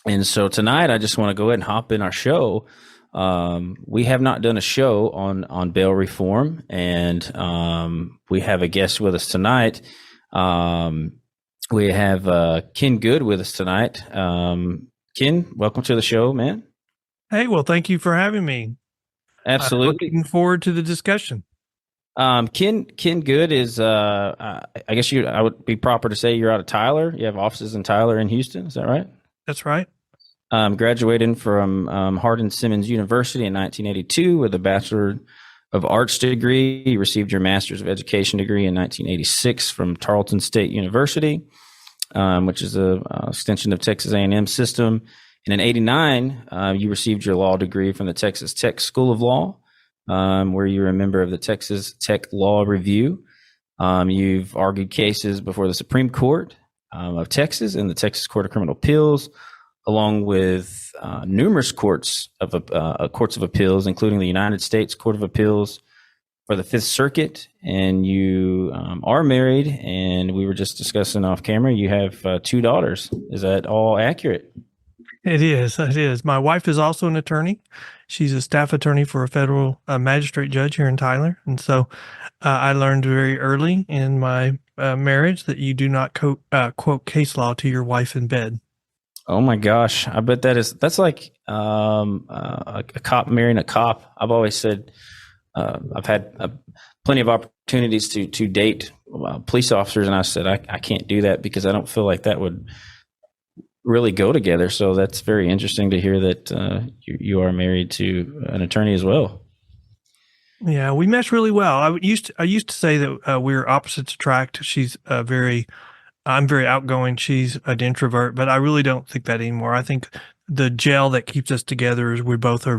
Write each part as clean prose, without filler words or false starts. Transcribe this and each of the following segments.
And so tonight, I just want to go ahead and hop in our show. We have not done a show on bail reform, and we have a guest with us tonight. We have Ken Good with us tonight. Ken, welcome to the show, man. Hey, well, thank you for having me. I'm Absolutely. looking forward to the discussion. Ken Good is, I guess I would be proper to say you're out of Tyler. You have offices in Tyler and Houston. Is that right? That's right. Graduating from Hardin Simmons University in 1982 with a Bachelor of Arts degree. You received your Master's of Education degree in 1986 from Tarleton State University, which is a extension of Texas A&M system. And in 89, you received your law degree from the Texas Tech School of Law, where you were a member of the Texas Tech Law Review. You've argued cases before the Supreme Court of Texas and the Texas Court of Criminal Appeals, along with numerous courts of appeals, including the United States Court of Appeals for the Fifth Circuit. And you are married, and we were just discussing off camera, you have two daughters. Is that all accurate? It is. It is. My wife is also an attorney. She's a staff attorney for a federal magistrate judge here in Tyler. And so I learned very early in my marriage that you do not quote case law to your wife in bed. Oh my gosh. I bet that's like a cop marrying a cop. I've always said I've had plenty of opportunities to date police officers, and I said I can't do that because I don't feel like that would really go together. So that's very interesting to hear that you are married to an attorney as well. Yeah, we mesh really well. I used to say that we were opposites attract. I'm very outgoing. She's an introvert, but I really don't think that anymore. I think the gel that keeps us together is we both are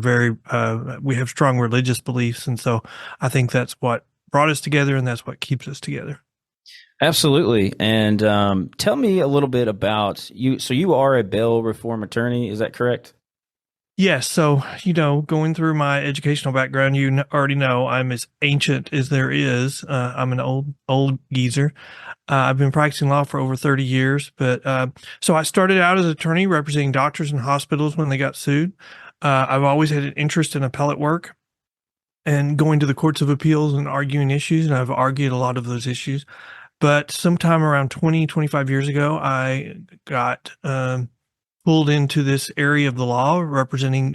we have strong religious beliefs. And so I think that's what brought us together, and that's what keeps us together. Absolutely. And tell me a little bit about you. So you are a bail reform attorney, is that correct? Yes. So, going through my educational background, already know I'm as ancient as there is. I'm an old geezer. I've been practicing law for over 30 years, but so I started out as an attorney representing doctors and hospitals when they got sued. I've always had an interest in appellate work and going to the courts of appeals and arguing issues, and I've argued a lot of those issues. But sometime around 25 years ago, I got pulled into this area of the law representing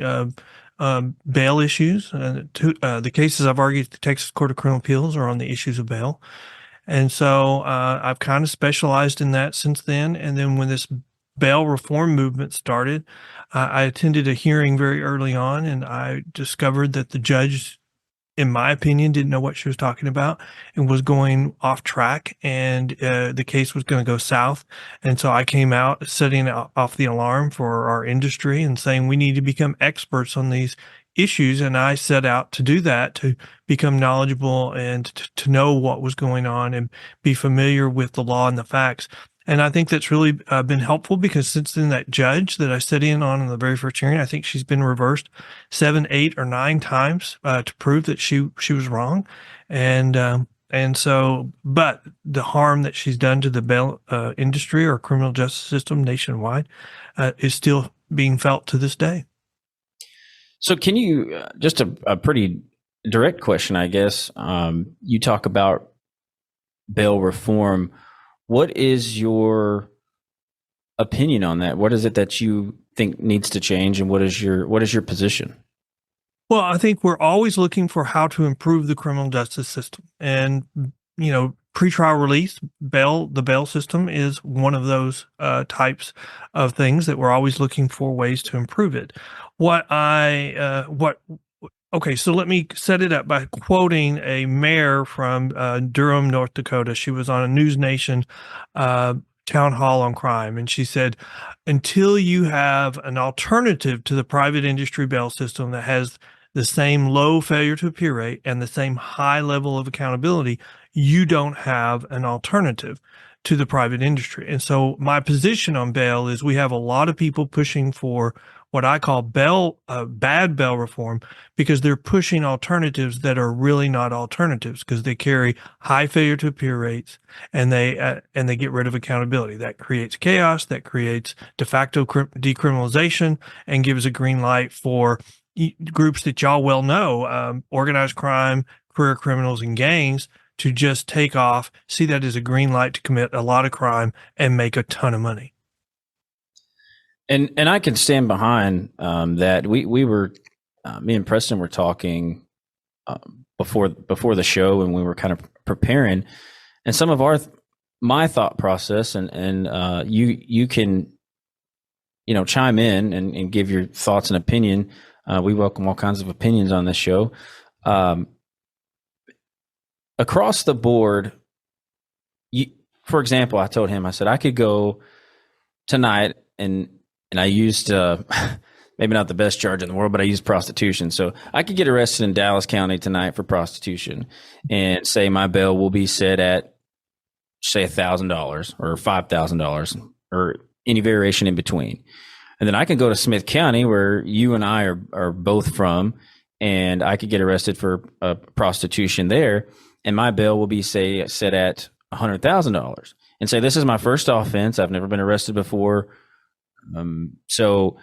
bail issues. The cases I've argued at the Texas Court of Criminal Appeals are on the issues of bail. And so I've kind of specialized in that since then. And then when this bail reform movement started, I attended a hearing very early on, and I discovered that the judge, in my opinion, didn't know what she was talking about and was going off track, and the case was going to go south. And so I came out setting off the alarm for our industry and saying we need to become experts on these issues. And I set out to do that, to become knowledgeable and to know what was going on and be familiar with the law and the facts. And I think that's really been helpful, because since then, that judge that I sat in on the very first hearing, I think she's been reversed 7, 8, or 9 times to prove that she was wrong. And so, but the harm that she's done to the bail industry or criminal justice system nationwide is still being felt to this day. So can you, just a pretty direct question, I guess, you talk about bail reform. What is your opinion on that? What is it that you think needs to change, and what is your position? Well, I think we're always looking for how to improve the criminal justice system. And, pretrial release, the bail system is one of those types of things that we're always looking for ways to improve it. Okay, so let me set it up by quoting a mayor from Durham, North Dakota. She was on a News Nation town hall on crime, and she said, until you have an alternative to the private industry bail system that has the same low failure to appear rate and the same high level of accountability, you don't have an alternative. to the private industry. And so my position on bail is we have a lot of people pushing for what I call bad bail reform, because they're pushing alternatives that are really not alternatives, because they carry high failure to appear rates, and they get rid of accountability. That creates chaos, that creates de facto decriminalization, and gives a green light for groups that y'all well know, organized crime, career criminals, and gangs, to just take off, see that as a green light to commit a lot of crime and make a ton of money. And I can stand behind that. We were me and Preston were talking before the show, and we were kind of preparing, and some of my thought process, and you can chime in and give your thoughts and opinion. We welcome all kinds of opinions on this show. Across the board, for example, I told him, I said I could go tonight and I used maybe not the best charge in the world, but I used prostitution. So I could get arrested in Dallas County tonight for prostitution, and say my bail will be set at, say, $1,000 or $5,000 or any variation in between. And then I can go to Smith County, where you and I are both from, and I could get arrested for prostitution there, and my bail will be, say, set at $100,000, and say this is my first offense. I've never been arrested before. So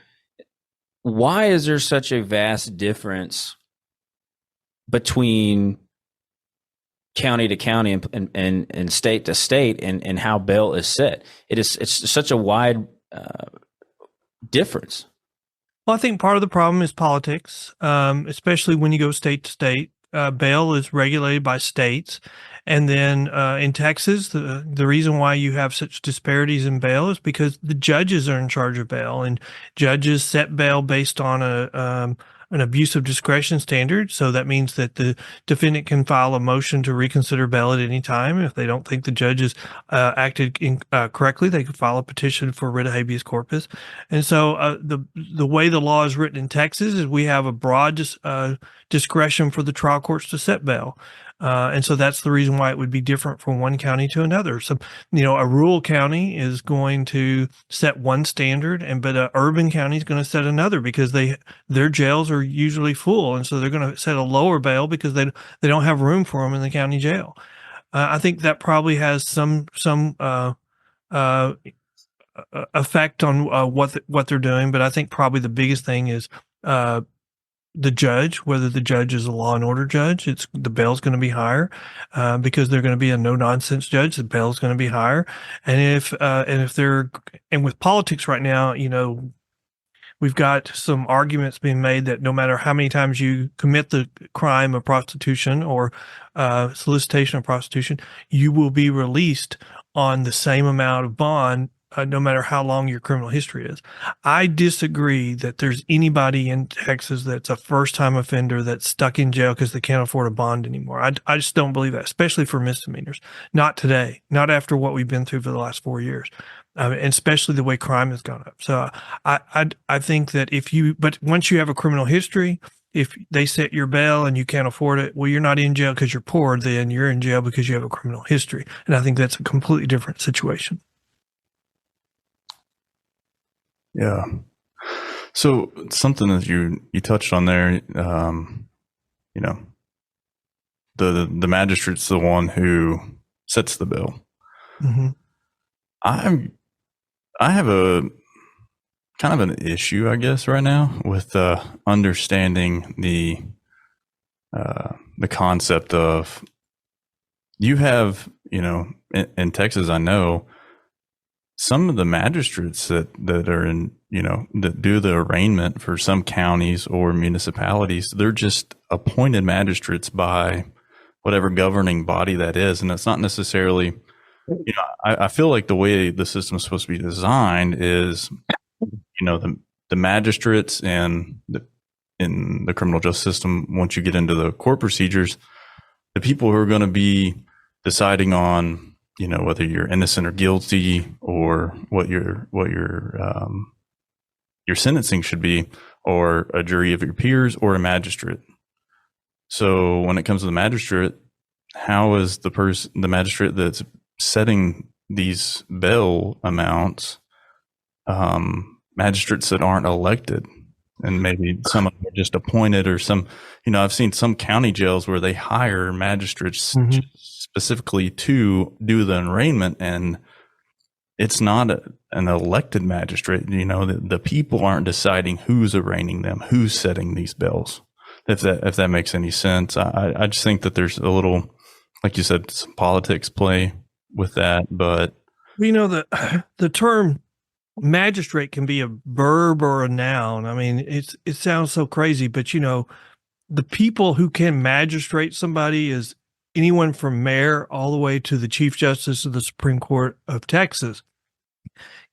why is there such a vast difference between county to county and state to state and how bail is set? It's such a wide difference. Well, I think part of the problem is politics, especially when you go state to state. Bail is regulated by states. And then in Texas, the reason why you have such disparities in bail is because the judges are in charge of bail, and judges set bail based on an abuse of discretion standard. So that means that the defendant can file a motion to reconsider bail at any time. If they don't think the judges acted correctly, they could file a petition for writ of habeas corpus. And so the way the law is written in Texas is we have a broad discretion for the trial courts to set bail. And so that's the reason why it would be different from one county to another. So, a rural county is going to set one standard, but an urban county is going to set another, because their jails are usually full. And so they're going to set a lower bail because they don't have room for them in the county jail. I think that probably has some effect on what they're doing. But I think probably the biggest thing is the judge, whether the judge is a law and order judge, the bail's going to be higher, because they're going to be a no nonsense judge. The bail's going to be higher. And with politics right now, we've got some arguments being made that no matter how many times you commit the crime of prostitution or solicitation of prostitution, you will be released on the same amount of bond, no matter how long your criminal history is. I disagree that there's anybody in Texas that's a first-time offender that's stuck in jail because they can't afford a bond anymore. I just don't believe that, especially for misdemeanors. Not today, not after what we've been through for the last 4 years, and especially the way crime has gone up. So I think that but once you have a criminal history, if they set your bail and you can't afford it, well, you're not in jail because you're poor, then you're in jail because you have a criminal history. And I think that's a completely different situation. Yeah. So something that you touched on there, the magistrate's the one who sets the bill. Mm-hmm. I have a kind of an issue, I guess, right now with understanding the concept of, you have, in Texas, I know some of the magistrates that are in, that do the arraignment for some counties or municipalities, they're just appointed magistrates by whatever governing body that is. And it's not necessarily, I feel like the way the system is supposed to be designed is, the magistrates and in the criminal justice system, once you get into the court procedures, the people who are going to be deciding on, whether you're innocent or guilty, or what your sentencing should be, or a jury of your peers, or a magistrate. So when it comes to the magistrate, how is the magistrate that's setting these bail amounts, magistrates that aren't elected, and maybe some of them are just appointed, or some, I've seen some county jails where they hire magistrates specifically to do the arraignment, and it's not an elected magistrate. The people aren't deciding who's arraigning them, who's setting these bails. If that makes any sense. I just think that there's a little, like you said, some politics play with that. But the term magistrate can be a verb or a noun. I mean, it sounds so crazy, but the people who can magistrate somebody is anyone from mayor all the way to the Chief Justice of the Supreme Court of Texas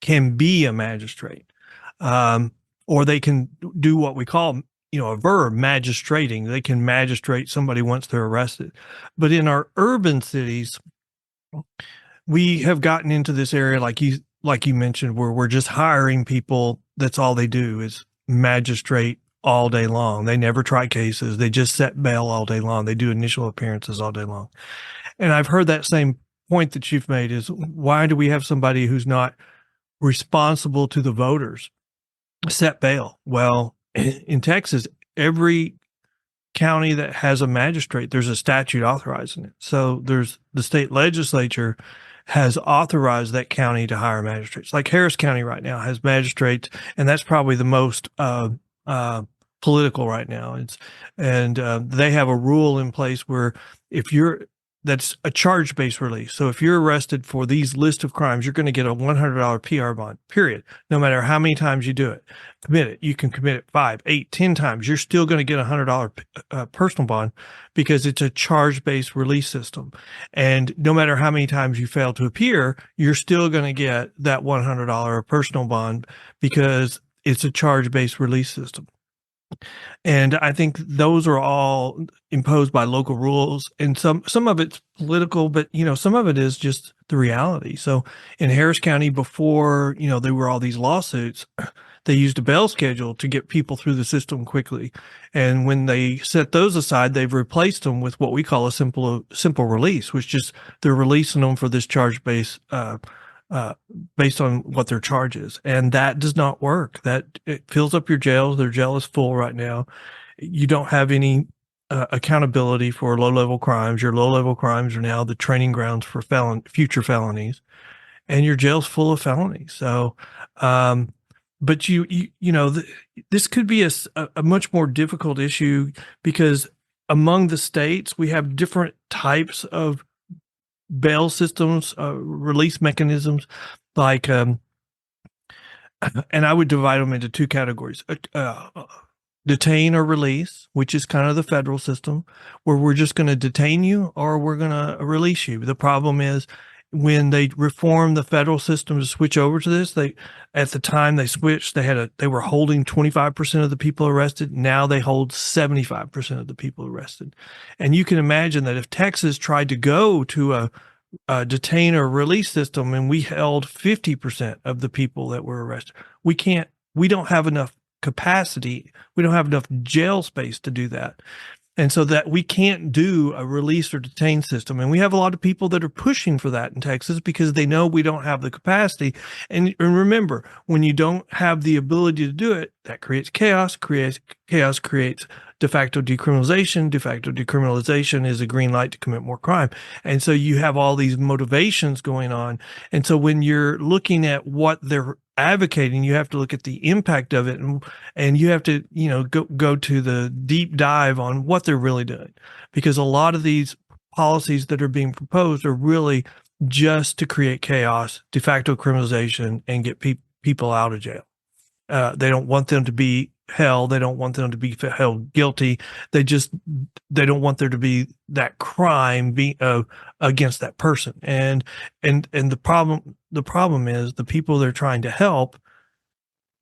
can be a magistrate. Or they can do what we call, a verb, magistrating. They can magistrate somebody once they're arrested. But in our urban cities, we have gotten into this area, like you mentioned, where we're just hiring people. That's all they do is magistrate all day long. They never try cases. They just set bail all day long. They do initial appearances all day long. And I've heard that same point that you've made is, why do we have somebody who's not responsible to the voters set bail? Well, in Texas, every county that has a magistrate, there's a statute authorizing it. So there's the state legislature has authorized that county to hire magistrates. Like Harris County right now has magistrates, and that's probably the most political right now. They have a rule in place where that's a charge-based release. So if you're arrested for these list of crimes, you're going to get a $100 PR bond, period. No matter how many times you do it, commit it. You can commit it 5, 8, 10 times. You're still going to get a $100 personal bond because it's a charge-based release system. And no matter how many times you fail to appear, you're still going to get that $100 personal bond because it's a charge-based release system. And I think those are all imposed by local rules, and some of it's political, but some of it is just the reality. So in Harris County, before there were all these lawsuits, they used a bail schedule to get people through the system quickly. And when they set those aside, they've replaced them with what we call a simple release, which just they're releasing them for this charge base based on what their charge is. And that does not work. That it fills up your jails. Their jail is full right now. You don't have any accountability for low-level crimes. Your low-level crimes are now the training grounds for future felonies, and your jail's full of felonies. So, but this could be a much more difficult issue because among the states, we have different types of bail systems, release mechanisms, like, and I would divide them into two categories. Detain or release, which is kind of the federal system, where we're just going to detain you or we're going to release you. The problem is when they reformed the federal system to switch over to this, at the time they switched, they were holding 25% of the people arrested. Now they hold 75% of the people arrested. And you can imagine that if Texas tried to go to a detain or release system and we held 50% of the people that were arrested, we don't have enough capacity. We don't have enough jail space to do that. And so that we can't do a release or detain system. And we have a lot of people that are pushing for that in Texas because they know we don't have the capacity. And remember, when you don't have the ability to do it, that creates chaos. Chaos creates de facto decriminalization. De facto decriminalization is a green light to commit more crime. And so you have all these motivations going on. And so when you're looking at what they're advocating, you have to look at the impact of it, and you have to go to the deep dive on what they're really doing, because a lot of these policies that are being proposed are really just to create chaos, de facto criminalization, and get people out of jail. They don't want them to be held. They don't want them to be held guilty. They don't want there to be that crime against that person. And the problem is the people they're trying to help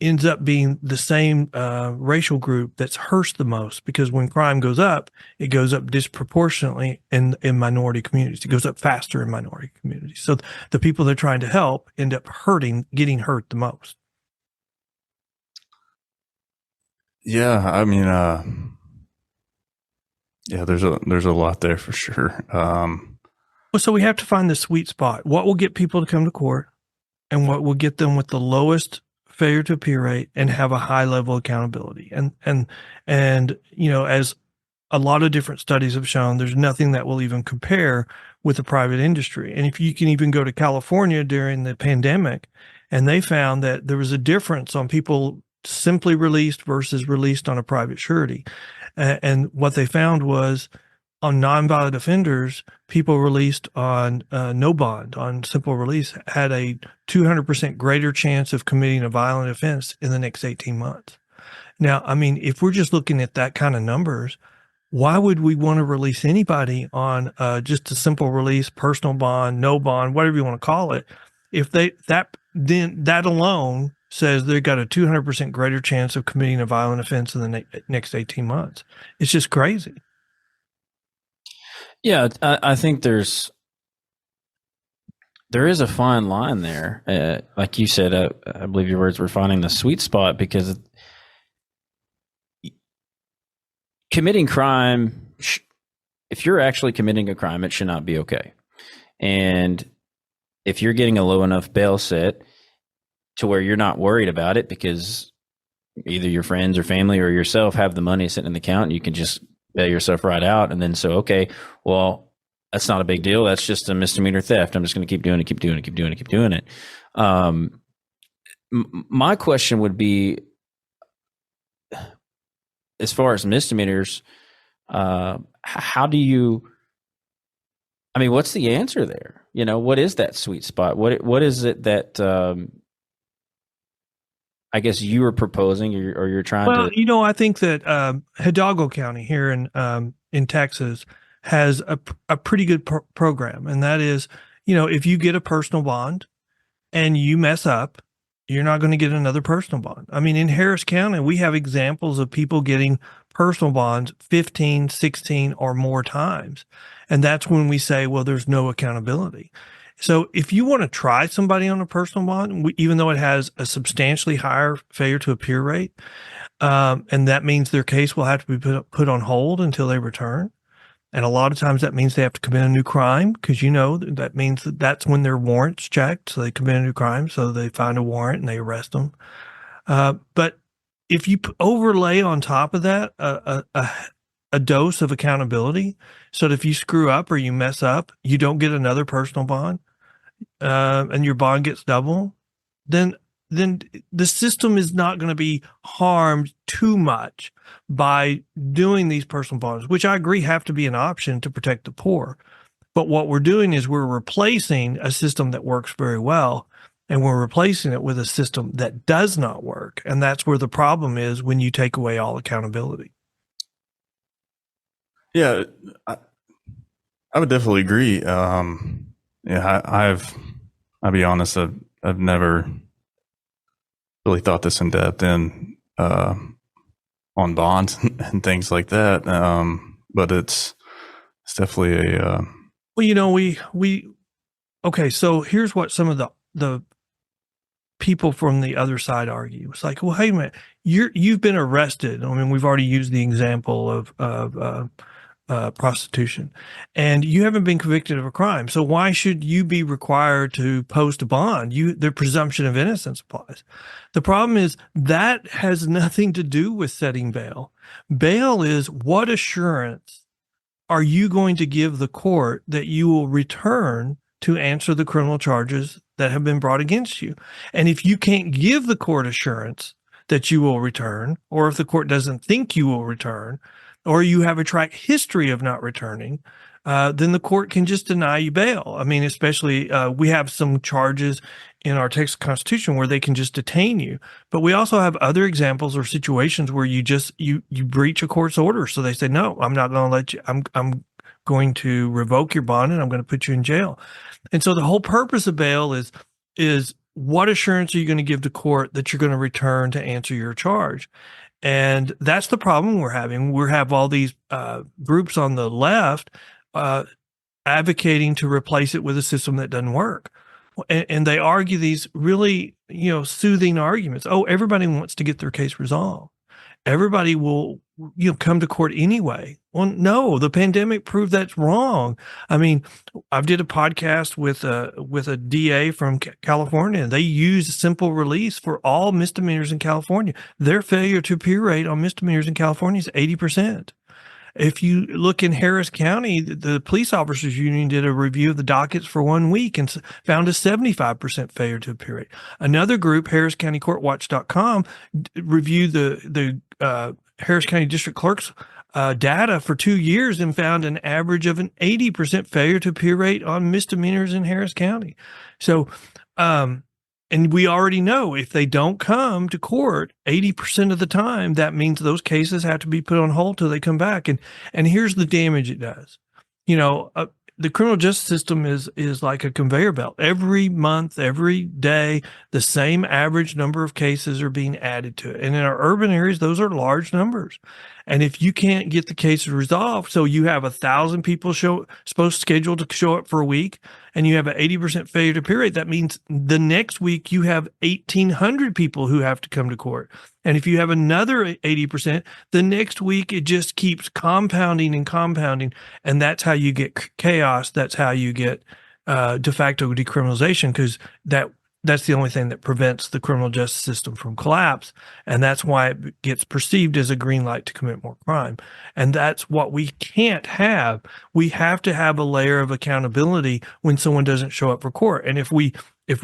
ends up being the same racial group that's hurt the most, because when crime goes up, it goes up disproportionately in minority communities. It goes up faster in minority communities. So the people they're trying to help end up getting hurt the most. Yeah, I mean, yeah, there's a lot there for sure. Well, so we have to find the sweet spot. What will get people to come to court and what will get them with the lowest failure to appear rate and have a high level of accountability. And as a lot of different studies have shown, there's nothing that will even compare with the private industry. And if you can even go to California during the pandemic, and they found that there was a difference on people simply released versus released on a private surety. And what they found was on nonviolent offenders, people released on no bond, on simple release, had a 200% greater chance of committing a violent offense in the next 18 months. Now, I mean, if we're just looking at that kind of numbers, why would we want to release anybody on just a simple release, personal bond, no bond, whatever you want to call it? If that alone says they've got a 200% greater chance of committing a violent offense in the next 18 months. It's just crazy. Yeah, I think there is a fine line there. Like you said, I believe your words were finding the sweet spot, because committing crime, if you're actually committing a crime, it should not be okay. And if you're getting a low enough bail set to where you're not worried about it because either your friends or family or yourself have the money sitting in the account and you can just bail yourself right out. And then okay, well, that's not a big deal. That's just a misdemeanor theft. I'm just going to keep doing it. My question would be, as far as misdemeanors, how do you, I mean, what's the answer there? What is that sweet spot? What is it that, I guess you were proposing or you're trying to? I think that Hidalgo County here in Texas has a pretty good program. And that is, if you get a personal bond and you mess up, you're not going to get another personal bond. I mean, in Harris County, we have examples of people getting personal bonds 15, 16 or more times. And that's when we say, well, there's no accountability. So if you want to try somebody on a personal bond, even though it has a substantially higher failure to appear rate, and that means their case will have to be put on hold until they return. And a lot of times that means they have to commit a new crime, because that means that's when their warrant's checked. So they commit a new crime. So they find a warrant and they arrest them. But if you overlay on top of that a dose of accountability, so that if you screw up or you mess up, you don't get another personal bond, and your bond gets double, then the system is not going to be harmed too much by doing these personal bonds, which I agree have to be an option to protect the poor. But what we're doing is we're replacing a system that works very well, and we're replacing it with a system that does not work. And that's where the problem is when you take away all accountability. Yeah, I would definitely agree. I'll be honest, I've never really thought this in depth on bonds and things like that. But it's definitely a. Okay. So here's what some of the people from the other side argue. It's like, well, hey man, you've been arrested. I mean, we've already used the example of prostitution, and you haven't been convicted of a crime. So why should you be required to post a bond? The presumption of innocence applies. The problem is that has nothing to do with setting bail. Bail is, what assurance are you going to give the court that you will return to answer the criminal charges that have been brought against you? And if you can't give the court assurance that you will return, or if the court doesn't think you will return, or you have a track history of not returning, then the court can just deny you bail. I mean, especially we have some charges in our Texas Constitution where they can just detain you. But we also have other examples or situations where you breach a court's order. So they say, no, I'm not going to let you, I'm going to revoke your bond and I'm going to put you in jail. And so the whole purpose of bail is what assurance are you going to give to court that you're going to return to answer your charge? And that's the problem we're having. We have all these groups on the left advocating to replace it with a system that doesn't work. And they argue these really, soothing arguments. Oh, everybody wants to get their case resolved. everybody will, come to court anyway. Well, no, the pandemic proved that's wrong. I mean, I did a podcast with a DA from California. They use simple release for all misdemeanors in California. Their failure to appear rate on misdemeanors in California is 80%. If you look in Harris County, the police officers union did a review of the dockets for 1 week and found a 75% failure to appear rate. Another group, harriscountycourtwatch.com, reviewed the Harris County District Clerk's data for 2 years and found an average of an 80% failure to appear rate on misdemeanors in Harris County. So, and we already know if they don't come to court 80% of the time, that means those cases have to be put on hold till they come back. And here's the damage it does. The criminal justice system is like a conveyor belt. Every month, every day, the same average number of cases are being added to it. And in our urban areas, those are large numbers. And if you can't get the cases resolved, so you have 1,000 people supposed scheduled to show up for a week, and you have an 80% failure to appear rate, that means the next week you have 1,800 people who have to come to court. And if you have another 80%, the next week it just keeps compounding and compounding. And that's how you get chaos. That's how you get de facto decriminalization, because that's the only thing that prevents the criminal justice system from collapse. And that's why it gets perceived as a green light to commit more crime. And that's what we can't have. We have to have a layer of accountability when someone doesn't show up for court. And if we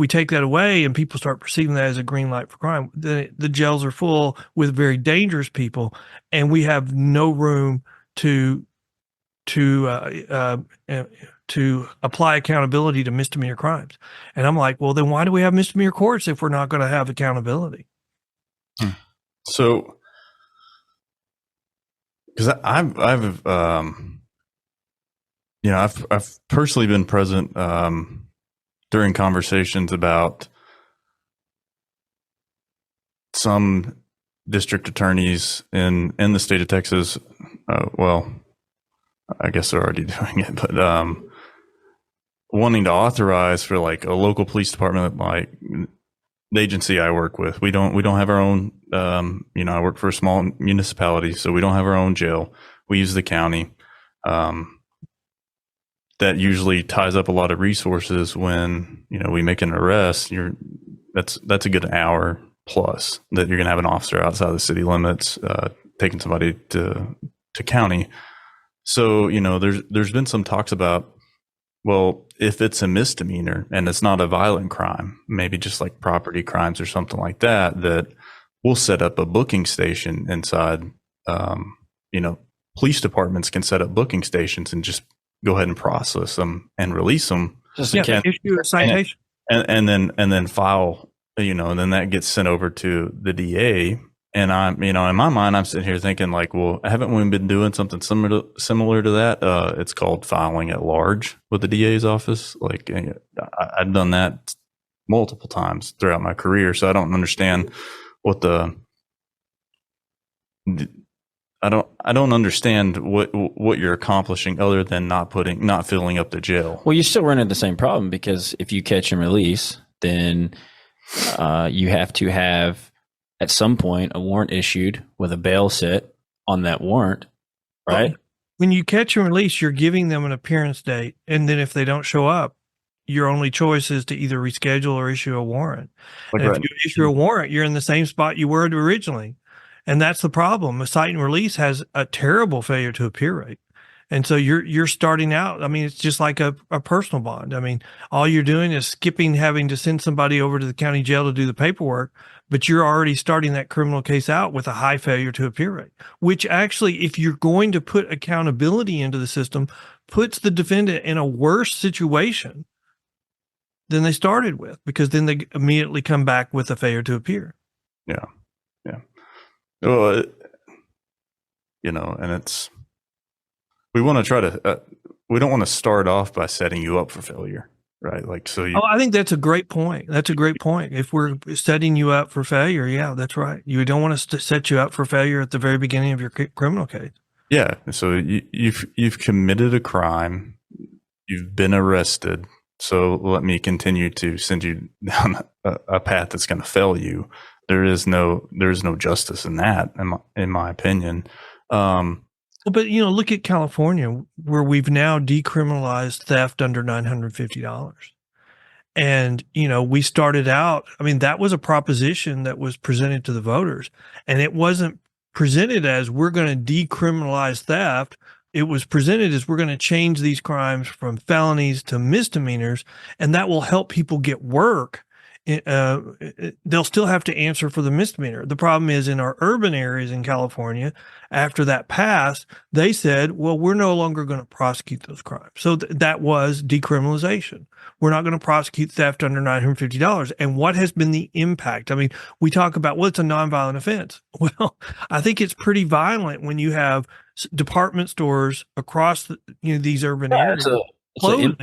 take that away and people start perceiving that as a green light for crime, then the jails are full with very dangerous people, and we have no room to apply accountability to misdemeanor crimes. And I'm like, well, then why do we have misdemeanor courts if we're not going to have accountability? So, because I've personally been present during conversations about some district attorneys in the state of Texas. Well, I guess they're already doing it, but wanting to authorize for like a local police department, like the agency I work with. We don't have our own. I work for a small municipality, so we don't have our own jail. We use the county. That usually ties up a lot of resources when we make an arrest. That's a good hour plus that you're going to have an officer outside the city limits taking somebody to county. So there's been some talks about, well, if it's a misdemeanor and it's not a violent crime, maybe just like property crimes or something like that, that we'll set up a booking station inside. Police departments can set up booking stations and just go ahead and process them and release them. Just issue a citation and then file, and then that gets sent over to the DA. And I'm, in my mind, I'm sitting here thinking like, well, haven't we been doing something similar to that? It's called filing at large with the DA's office. Like I've done that multiple times throughout my career. So I don't understand what I don't understand what you're accomplishing other than not filling up the jail. Well, you still run into the same problem, because if you catch and release, then you have to have at some point a warrant issued with a bail set on that warrant, right? Well, when you catch and release, you're giving them an appearance date, and then if they don't show up, your only choice is to either reschedule or issue a warrant. Like and if you issue a warrant, you're in the same spot you were originally. And that's the problem. A cite and release has a terrible failure to appear rate. And so you're starting out. I mean, it's just like a personal bond. I mean, all you're doing is skipping having to send somebody over to the county jail to do the paperwork, but you're already starting that criminal case out with a high failure to appear rate, which actually, if you're going to put accountability into the system, puts the defendant in a worse situation than they started with, because then they immediately come back with a failure to appear. Yeah. Yeah. Well, and it's, we want to try to, we don't want to start off by setting you up for failure, right? Like, so I think that's a great point. That's a great point. If we're setting you up for failure, yeah, that's right. You don't want to set you up for failure at the very beginning of your criminal case. Yeah. So you've committed a crime, you've been arrested. So let me continue to send you down a path that's going to fail you. there's no justice in that, in my opinion. But look at California, where we've now decriminalized theft under $950. And, we started out, I mean, that was a proposition that was presented to the voters, and it wasn't presented as we're going to decriminalize theft. It was presented as we're going to change these crimes from felonies to misdemeanors, and that will help people get work. They'll still have to answer for the misdemeanor. The problem is in our urban areas in California, after that passed, they said, well, we're no longer going to prosecute those crimes. So that was decriminalization. We're not going to prosecute theft under $950. And what has been the impact? I mean, we talk about, well, it's a nonviolent offense. Well, I think it's pretty violent when you have department stores across these urban areas closing.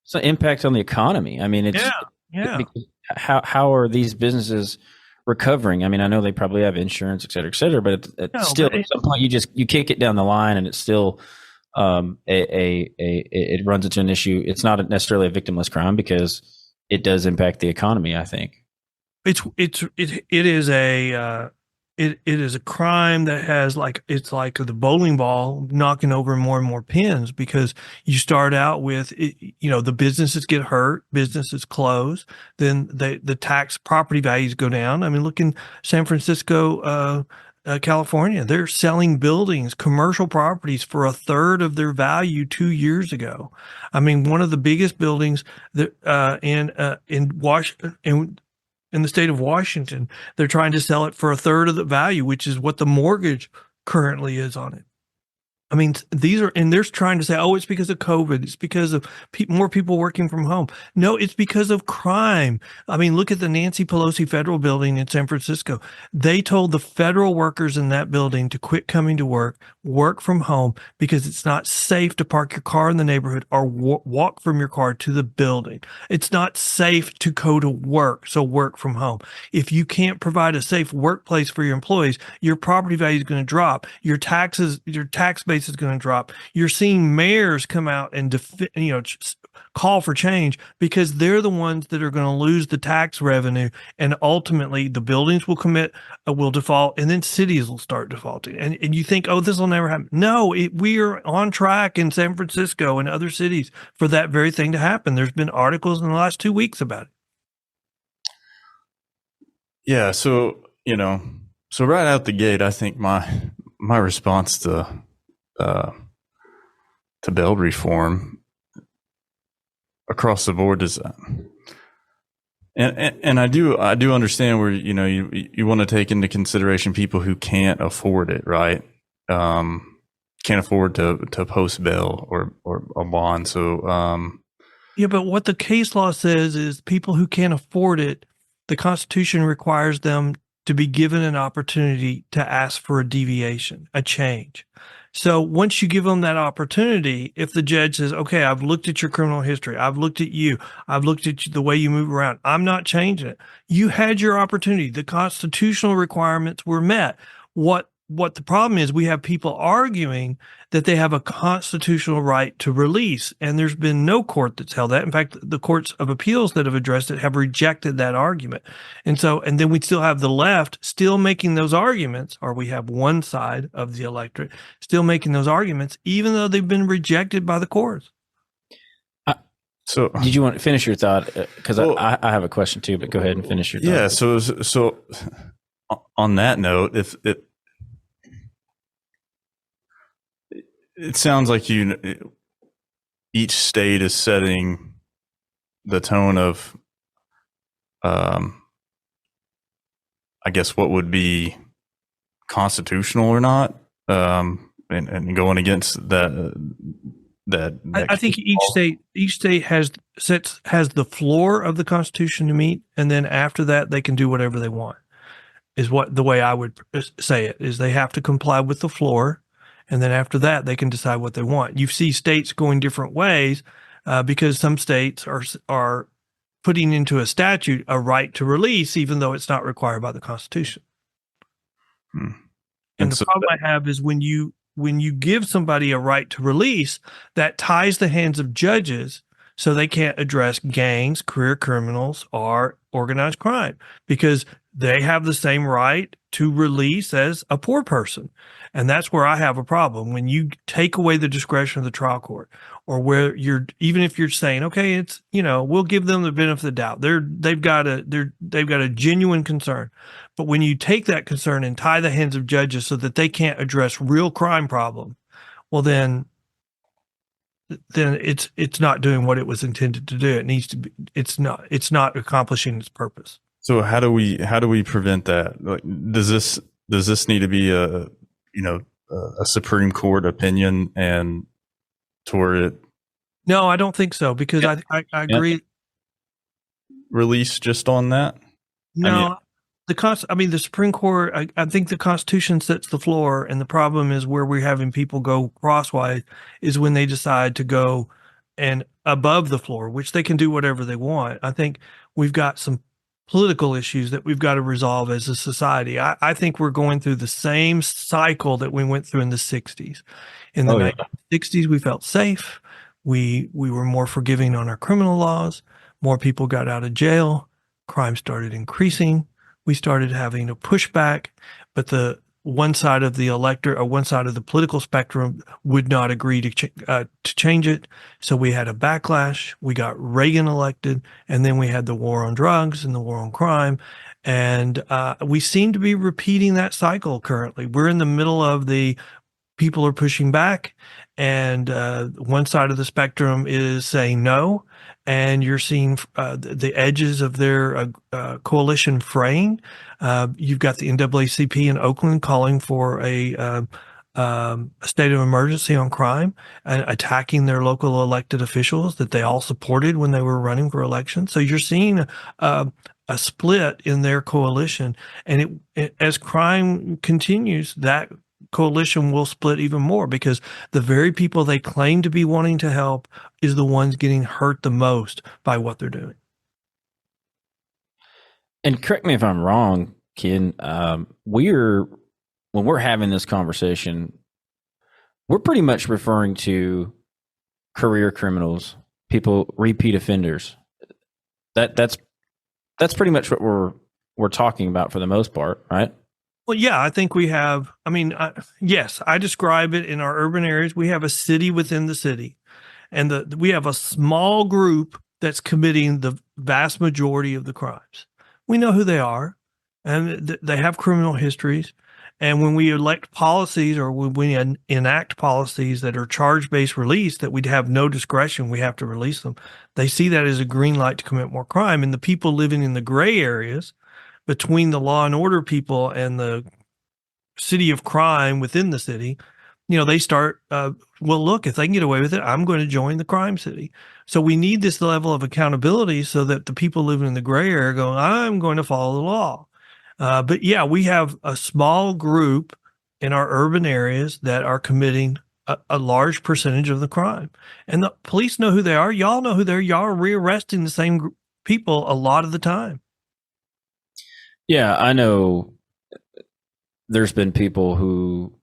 It's an impact on the economy. I mean, it's how are these businesses recovering? I mean, I know they probably have insurance, et cetera, but at some point you kick it down the line, and it's still it runs into an issue. It's not necessarily a victimless crime because it does impact the economy, I think. It is a crime that has it's like the bowling ball knocking over more and more pins, because you start out with the businesses get hurt, businesses close, then the tax property values go down. I mean, look in San Francisco, California, they're selling buildings, commercial properties for a third of their value 2 years ago. I mean, one of the biggest buildings that in Washington, in the state of Washington, they're trying to sell it for a third of the value, which is what the mortgage currently is on it. I mean, and they're trying to say, oh, it's because of COVID. It's because of more people working from home. No, it's because of crime. I mean, look at the Nancy Pelosi federal building in San Francisco. They told the federal workers in that building to quit coming to work from home, because it's not safe to park your car in the neighborhood or walk from your car to the building. It's not safe to go to work, so work from home. If you can't provide a safe workplace for your employees, your property value is going to drop. Your tax base is going to drop. You're seeing mayors come out and call for change, because they're the ones that are going to lose the tax revenue, and ultimately the buildings will default, and then cities will start defaulting. And you think, oh, this will never happen. No, we are on track in San Francisco and other cities for that very thing to happen. There's been articles in the last 2 weeks about it. Yeah, so right out the gate, I think my response to bail reform across the board is, and I do understand where you want to take into consideration people who can't afford it, right? Can't afford to post bail or a bond. So yeah, but what the case law says is people who can't afford it, the Constitution requires them to be given an opportunity to ask for a deviation, a change. So once you give them that opportunity, if the judge says, okay, I've looked at your criminal history, I've looked at you, I've looked at the way you move around, I'm not changing it. You had your opportunity. The constitutional requirements were met. What the problem is, we have people arguing that they have a constitutional right to release, and there's been no court that's held that. In fact, the courts of appeals that have addressed it have rejected that argument. And then we still have the left still making those arguments, or we have one side of the electorate still making those arguments, even though they've been rejected by the courts. So did you want to finish your thought? Because I have a question too, but go ahead and finish your thought. Yeah. So on that note, if it sounds like each state is setting the tone of, I guess, what would be constitutional or not, and going against that. I think each state has the floor of the Constitution to meet, and then after that they can do whatever they want. Is what the way I would say it is. They have to comply with the floor. And then after that, they can decide what they want. You see states going different ways because some states are putting into a statute a right to release, even though it's not required by the Constitution. And the problem I have is when you give somebody a right to release, that ties the hands of judges so they can't address gangs, career criminals, or organized crime, because they have the same right to release as a poor person. And that's where I have a problem. When you take away the discretion of the trial court, or where even if you're saying, okay, it's, we'll give them the benefit of the doubt. They've got a genuine concern. But when you take that concern and tie the hands of judges so that they can't address real crime problem, well, then it's not doing what it was intended to do. It needs to be, it's not accomplishing its purpose. So how do we prevent that? Like, does this need to be a Supreme Court opinion and toward it? No, I don't think so, because I agree. Release just on that? No, the Supreme Court, I think the Constitution sets the floor, and the problem is where we're having people go crosswise is when they decide to go and above the floor, which they can do whatever they want. I think we've got some political issues that we've got to resolve as a society. I think we're going through the same cycle that we went through in the 60s. In the 1960s, we felt safe. We were more forgiving on our criminal laws. More people got out of jail. Crime started increasing. We started having a pushback, but the one side of the electorate or one side of the political spectrum would not agree to change it. So we had a backlash. We got Reagan elected, and then we had the war on drugs and the war on crime. And we seem to be repeating that cycle currently. We're in the middle of the people are pushing back, and one side of the spectrum is saying no, and you're seeing the edges of their coalition fraying. You've got the NAACP in Oakland calling for a state of emergency on crime and attacking their local elected officials that they all supported when they were running for election. So you're seeing a split in their coalition, and as crime continues, that coalition will split even more, because the very people they claim to be wanting to help is the ones getting hurt the most by what they're doing. And correct me if I'm wrong, Ken, when we're having this conversation, we're pretty much referring to career criminals, people, repeat offenders. That's pretty much what we're talking about for the most part, right? Well, yeah, I think we have, yes, I describe it in our urban areas. We have a city within the city, and we have a small group that's committing the vast majority of the crimes. We know who they are, and they have criminal histories. And when we elect policies, or when we enact policies that are charge-based release, that we'd have no discretion, we have to release them, they see that as a green light to commit more crime. And the people living in the gray areas between the law and order people and the city of crime within the city, they start, well, look, if they can get away with it, I'm going to join the crime city. So we need this level of accountability so that the people living in the gray area go, I'm going to follow the law. But yeah, we have a small group in our urban areas that are committing a large percentage of the crime. And the police know who they are. Y'all know who they are. Y'all are rearresting the same people a lot of the time. Yeah, I know there's been people who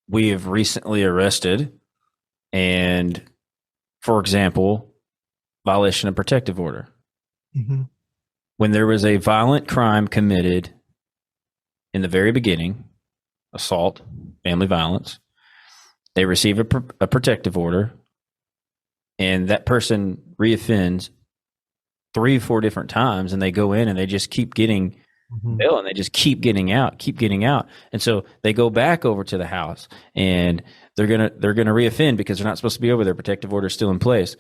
we have recently arrested, and, for example, violation of protective order. Mm-hmm. When there was a violent crime committed in the very beginning, assault, family violence, they receive a protective order, and that person reoffends 3 or 4 different times, and they go in and they just keep getting bail, and they just keep getting out. And so they go back over to the house, and they're gonna reoffend because they're not supposed to be over there. Protective order is still in place.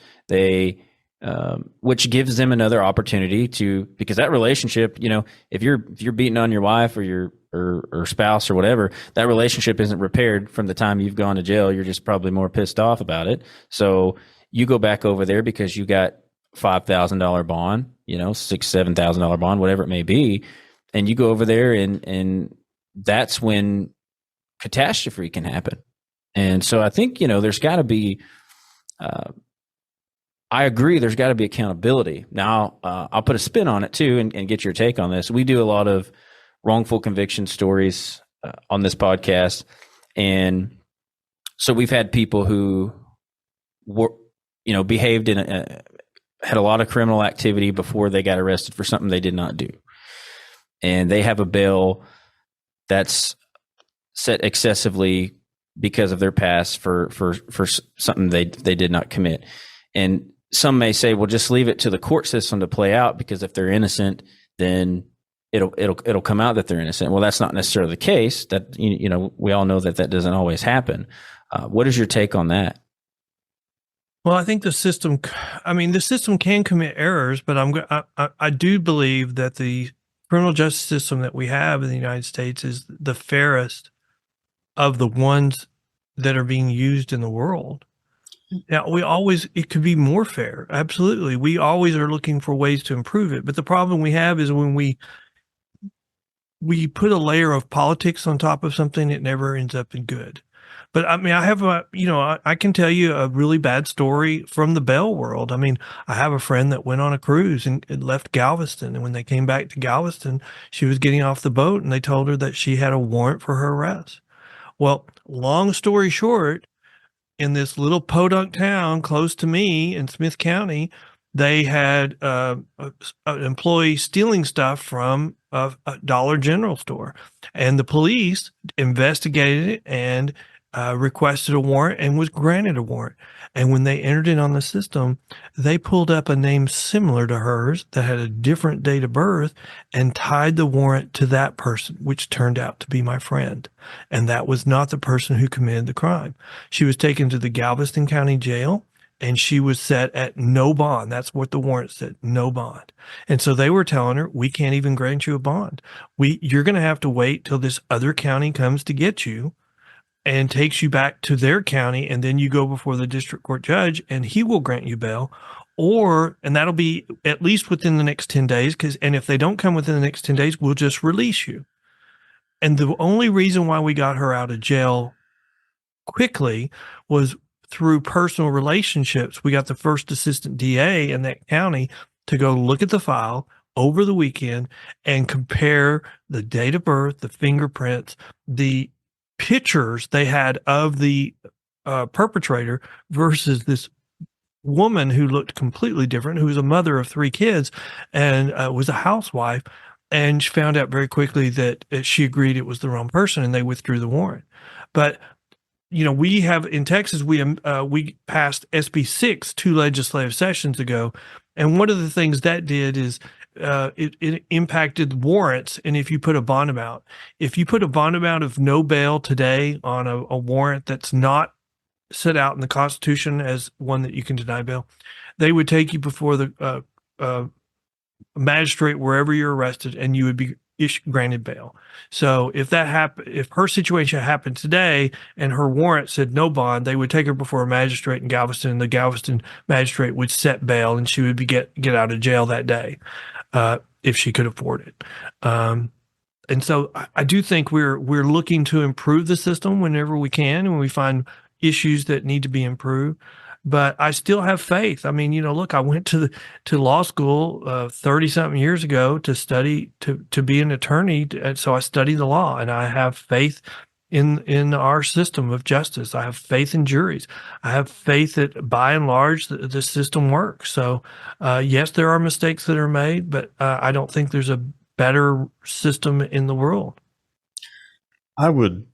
Which gives them another opportunity because that relationship, if you're beating on your wife or your or spouse or whatever, that relationship isn't repaired from the time you've gone to jail. You're just probably more pissed off about it. So you go back over there because you got $5,000 bond, $6,000-$7,000 bond, whatever it may be, and you go over there, and that's when catastrophe can happen. And so I think there's got to be. I agree. There's got to be accountability. Now, I'll put a spin on it too, and get your take on this. We do a lot of wrongful conviction stories on this podcast, and so we've had people who were, behaved had a lot of criminal activity before they got arrested for something they did not do. and they have a bail that's set excessively because of their past for something they did not commit. And some may say, well, just leave it to the court system to play out, because if they're innocent, then it'll come out that they're innocent. Well, that's not necessarily the case. That we all know that doesn't always happen. What is your take on that? Well, I think the system can commit errors, but I do believe that the criminal justice system that we have in the United States is the fairest of the ones that are being used in the world. Now, it could be more fair. Absolutely. We always are looking for ways to improve it. But the problem we have is when we put a layer of politics on top of something, it never ends up in good. But I mean, I can tell you a really bad story from the bail world. I mean, I have a friend that went on a cruise and left Galveston. And when they came back to Galveston, she was getting off the boat and they told her that she had a warrant for her arrest. Well, long story short, in this little podunk town close to me in Smith County, they had an employee stealing stuff from a Dollar General store, and the police investigated it and requested a warrant and was granted a warrant. And when they entered it on the system, they pulled up a name similar to hers that had a different date of birth and tied the warrant to that person, which turned out to be my friend. And that was not the person who committed the crime. She was taken to the Galveston County Jail and she was set at no bond. That's what the warrant said, no bond. And so they were telling her, we can't even grant you a bond. You're going to have to wait till this other county comes to get you and takes you back to their county, and then you go before the district court judge and he will grant you bail, and that'll be at least within the next 10 days. And if they don't come within the next 10 days, we'll just release you. And the only reason why we got her out of jail quickly was through personal relationships. We got the first assistant DA in that county to go look at the file over the weekend and compare the date of birth, the fingerprints, the pictures they had of the perpetrator versus this woman who looked completely different, who was a mother of 3 kids and was a housewife. And she found out very quickly that she agreed it was the wrong person, and they withdrew the warrant. But we have in Texas, we passed SB 6 2 legislative sessions ago, and one of the things that did is it impacted warrants. And if you put a bond amount of no bail today on a warrant that's not set out in the Constitution as one that you can deny bail, they would take you before the magistrate wherever you're arrested, and you would be granted bail. So if her situation happened today and her warrant said no bond, they would take her before a magistrate in Galveston, and the Galveston magistrate would set bail, and she would get out of jail that day if she could afford it. And so I do think we're looking to improve the system whenever we can, and when we find issues that need to be improved. But I still have faith. I mean, look, I went to law school 30 something years ago to study to be an attorney. And so I studied the law, and I have faith in our system of justice. I have faith in juries. I have faith that by and large the system works. So yes, there are mistakes that are made, but I don't think there's a better system in the world. I would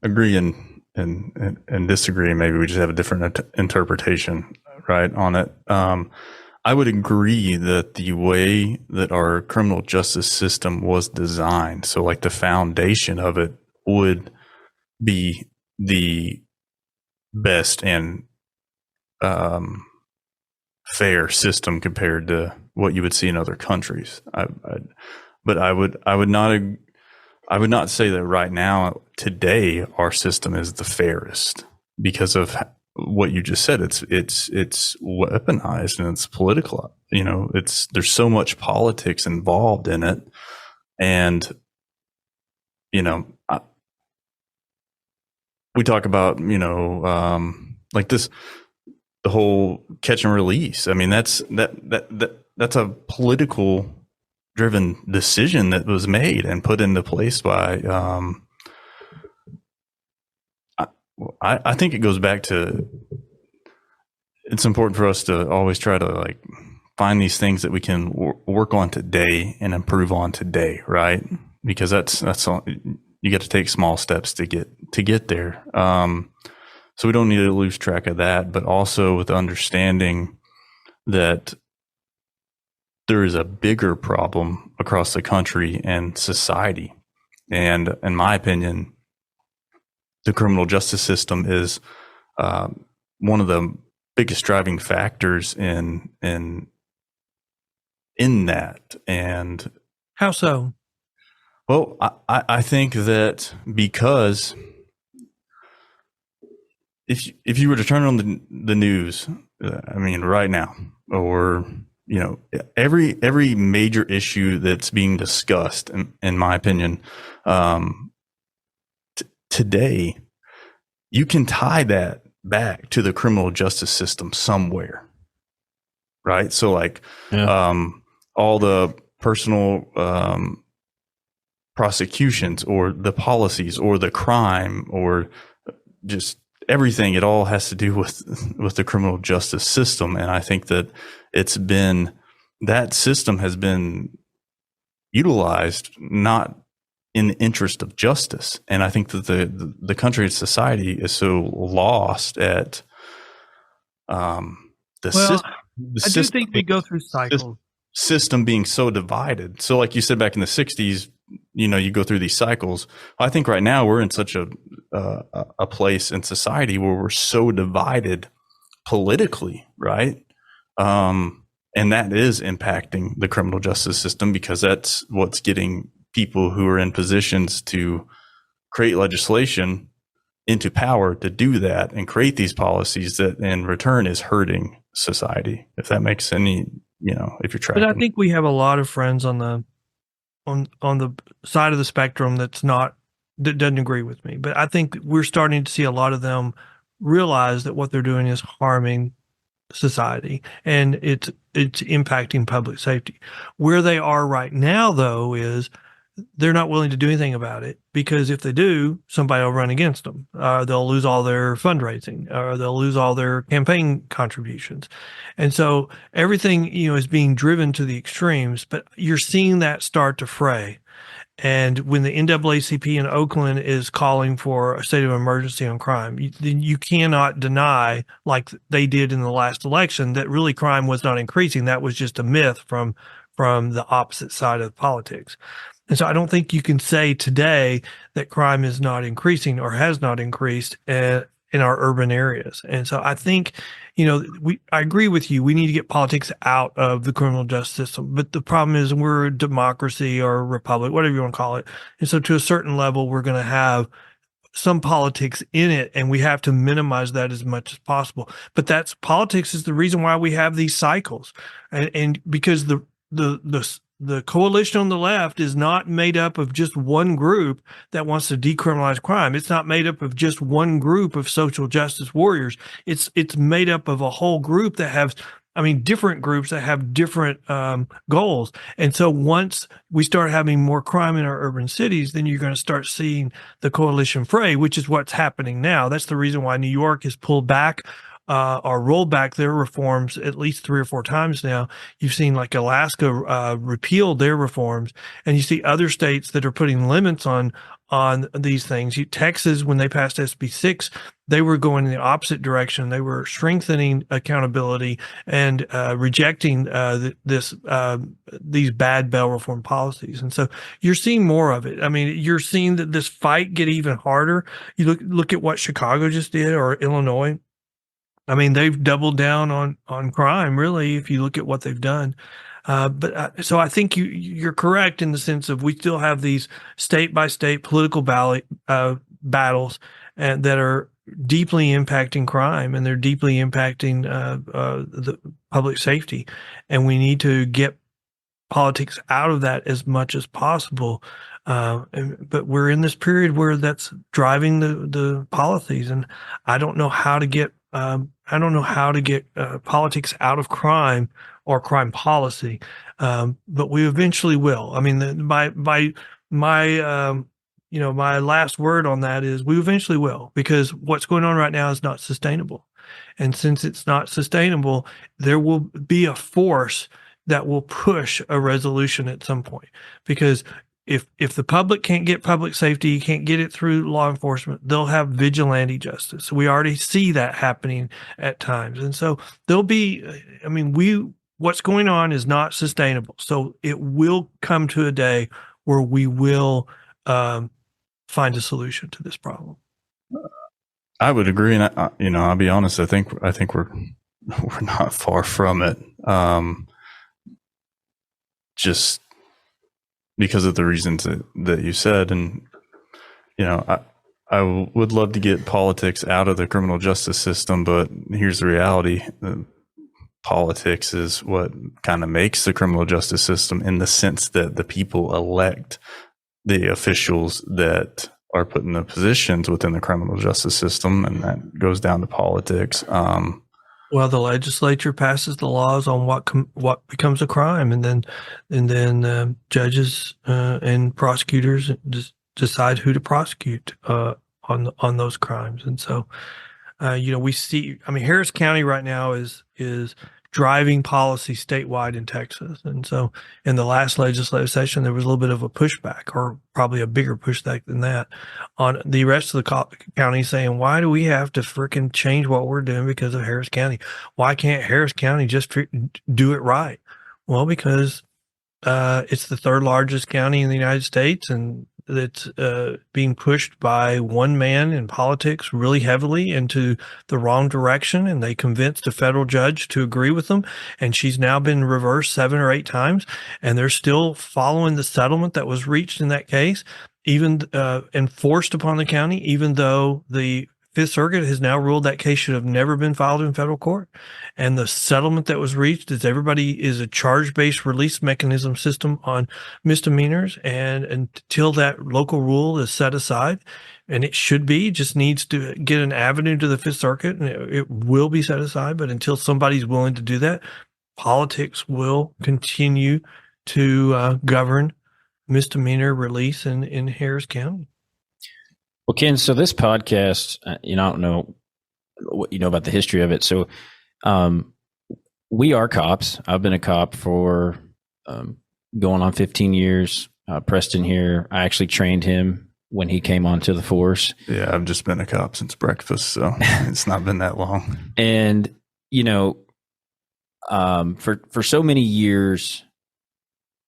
agree and disagree. Maybe we just have a different interpretation, right, on it. I would agree that the way that our criminal justice system was designed, so like the foundation of it would be the best and fair system compared to what you would see in other countries. But I would not say that right now, today, our system is the fairest because of what you just said. It's weaponized and it's political. There's so much politics involved in it, and we talk about like this, the whole catch and release. I mean, that's a political driven decision that was made and put into place by I think it goes back to, it's important for us to always try to like find these things that we can work on today and improve on today, right? Because that's all, you got to take small steps to get there. So we don't need to lose track of that, but also with understanding that there is a bigger problem across the country and society. And in my opinion, the criminal justice system is one of the biggest driving factors in that. And how so? Well, I think that because if you were to turn on the news, I mean, right now, or every major issue that's being discussed, in my opinion, today, you can tie that back to the criminal justice system somewhere, right? So, like, all the personal prosecutions, or the policies, or the crime, or just everything, it all has to do with the criminal justice system. And I think that that system has been utilized not in the interest of justice. And I think that the country and society is so lost at I do think we go through cycles. System being so divided. So like you said, back in the 60s, you go through these cycles. I think right now we're in such a place in society where we're so divided politically, right? And that is impacting the criminal justice system, because that's what's getting people who are in positions to create legislation into power to do that and create these policies that in return is hurting society. If that makes any, if you're tracking. But I think we have a lot of friends on the side of the spectrum that doesn't agree with me. But I think we're starting to see a lot of them realize that what they're doing is harming society, and it's impacting public safety. Where they are right now, though, is they're not willing to do anything about it, because if they do, somebody will run against them. They'll lose all their fundraising, or they'll lose all their campaign contributions. And so everything, is being driven to the extremes, but you're seeing that start to fray. And when the NAACP in Oakland is calling for a state of emergency on crime, you cannot deny, like they did in the last election, that really crime was not increasing. That was just a myth from the opposite side of politics. And so I don't think you can say today that crime is not increasing or has not increased in our urban areas. And so I think, I agree with you. We need to get politics out of the criminal justice system. But the problem is we're a democracy or a republic, whatever you want to call it. And so to a certain level, we're going to have some politics in it, and we have to minimize that as much as possible. But politics is the reason why we have these cycles. And because the coalition on the left is not made up of just one group that wants to decriminalize crime. It's not made up of just one group of social justice warriors. It's made up of a whole group that have, different groups that have different goals. And so once we start having more crime in our urban cities, then you're going to start seeing the coalition fray, which is what's happening now. That's the reason why New York has pulled back or rolled back their reforms at least 3 or 4 times now. You've seen like Alaska repeal their reforms, and you see other states that are putting limits on these things. Texas, when they passed SB 6, they were going in the opposite direction. They were strengthening accountability and rejecting these bad bail reform policies. And so you're seeing more of it. You're seeing that this fight get even harder. You look at what Chicago just did, or Illinois. They've doubled down on crime, really, if you look at what they've done. So I think you're correct in the sense of we still have these state by state political battles that are deeply impacting crime, and they're deeply impacting the public safety. And we need to get politics out of that as much as possible. But we're in this period where that's driving the policies, and I don't know how to get politics out of crime or crime policy, but we eventually will. My last word on that is we eventually will, because what's going on right now is not sustainable. And since it's not sustainable, there will be a force that will push a resolution at some point. Because if the public can't get public safety, can't get it through law enforcement, they'll have vigilante justice. We already see that happening at times. And so there'll be, I mean, what's going on is not sustainable. So it will come to a day where we will find a solution to this problem. I would agree, and I'll be honest. I think we're not far from it. Just because of the reasons that you said, and I would love to get politics out of the criminal justice system, but here's the reality: politics is what kind of makes the criminal justice system, in the sense that the people elect the officials that are put in the positions within the criminal justice system, and that goes down to politics. Well, the legislature passes the laws on what becomes a crime, and then judges and prosecutors decide who to prosecute on those crimes. And so, we see. I mean, Harris County right now is driving policy statewide in Texas. And so in the last legislative session, there was a little bit of a pushback, or probably a bigger pushback than that, on the rest of the county, saying, why do we have to freaking change what we're doing because of Harris County? Why can't Harris County just do it right? Well, because it's the third largest county in the United States, and it's being pushed by one man in politics really heavily into the wrong direction, and they convinced a federal judge to agree with them, and she's now been reversed 7 or 8 times, and they're still following the settlement that was reached in that case, even enforced upon the county, even though the Fifth Circuit has now ruled that case should have never been filed in federal court. And the settlement that was reached is a charge-based release mechanism system on misdemeanors. And until that local rule is set aside, and it should be, just needs to get an avenue to the Fifth Circuit, and it will be set aside. But until somebody's willing to do that, politics will continue to govern misdemeanor release in Harris County. Well, Ken, so this podcast, I don't know what you know about the history of it. So we are cops. I've been a cop for going on 15 years. Preston here, I actually trained him when he came onto the force. Yeah, I've just been a cop since breakfast, so it's not been that long. And, for so many years,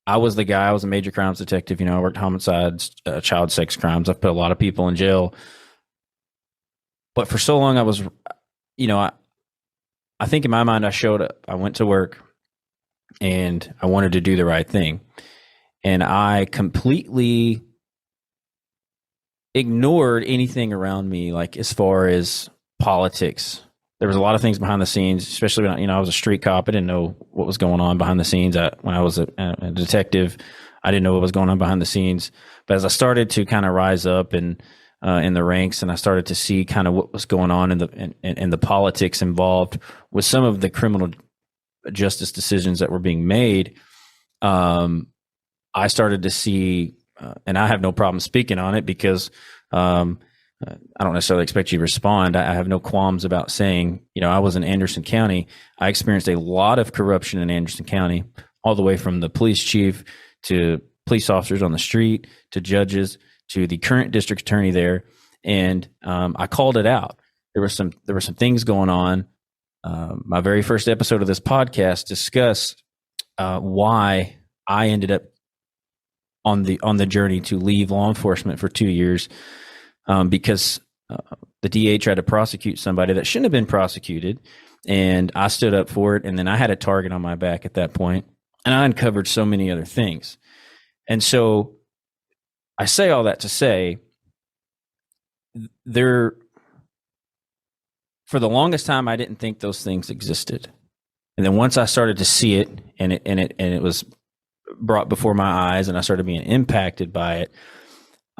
I was the guy. I was a major crimes detective. I worked homicides, child sex crimes. I've put a lot of people in jail. But for so long, I was, I think in my mind, I showed up. I went to work, and I wanted to do the right thing. And I completely ignored anything around me, like as far as politics. There was a lot of things behind the scenes, especially when I was a street cop. I didn't know what was going on behind the scenes. When I was a detective, I didn't know what was going on behind the scenes. But as I started to kind of rise up and in the ranks, and I started to see kind of what was going on in the politics involved with some of the criminal justice decisions that were being made, I started to see, and I have no problem speaking on it because I don't necessarily expect you to respond. I have no qualms about saying, I was in Anderson County. I experienced a lot of corruption in Anderson County, all the way from the police chief to police officers on the street to judges to the current district attorney there. And I called it out. There were some things going on. My very first episode of this podcast discussed why I ended up on the journey to leave law enforcement for 2 years. Because the DA tried to prosecute somebody that shouldn't have been prosecuted, and I stood up for it, and then I had a target on my back at that point, and I uncovered so many other things. And so I say all that to say, for the longest time, I didn't think those things existed. And then once I started to see it, and it was brought before my eyes, and I started being impacted by it,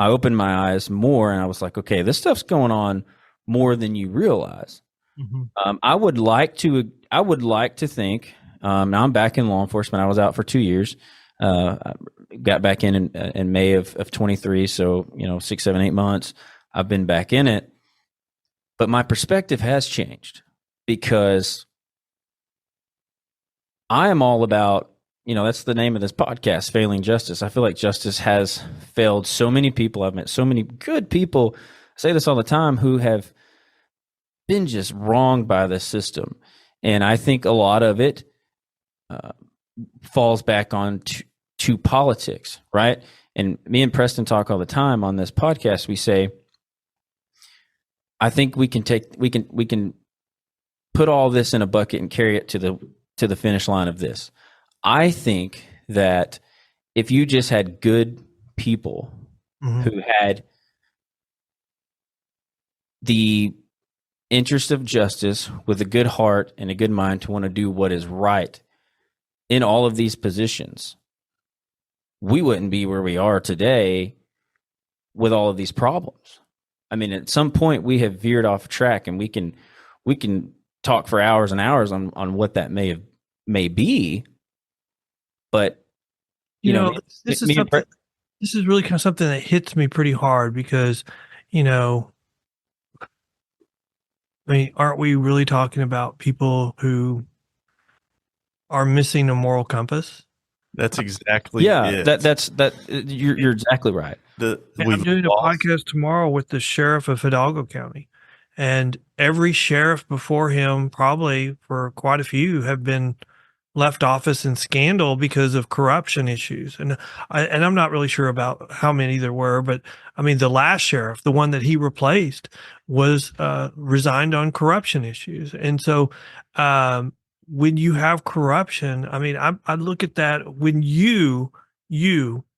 I opened my eyes more, and I was like, okay, this stuff's going on more than you realize. Mm-hmm. I would like to think, now I'm back in law enforcement. I was out for 2 years. I got back in May of 23. So, 6, 7, 8 months, I've been back in it, but my perspective has changed. because I am all about, that's the name of this podcast, Failing Justice. I feel like justice has failed so many people. I've met so many good people, I say this all the time, who have been just wronged by the system. And I think a lot of it falls back on to politics, right? And me and Preston talk all the time on this podcast. We say, I think we can put all this in a bucket and carry it to the finish line of this. I think that if you just had good people who had the interest of justice with a good heart and a good mind to want to do what is right in all of these positions, we wouldn't be where we are today with all of these problems. I mean, at some point we have veered off track, and we can talk for hours and hours on what that may be. But this is something. This is really kind of something that hits me pretty hard because, I mean, aren't we really talking about people who are missing a moral compass? That's exactly it. You're exactly right. I'm doing a podcast tomorrow with the sheriff of Hidalgo County, and every sheriff before him, probably for quite a few, have been left office in scandal because of corruption issues. And I'm not really sure about how many there were, but I mean, the last sheriff, the one that he replaced, was resigned on corruption issues. And so when you have corruption, I mean, I look at that when you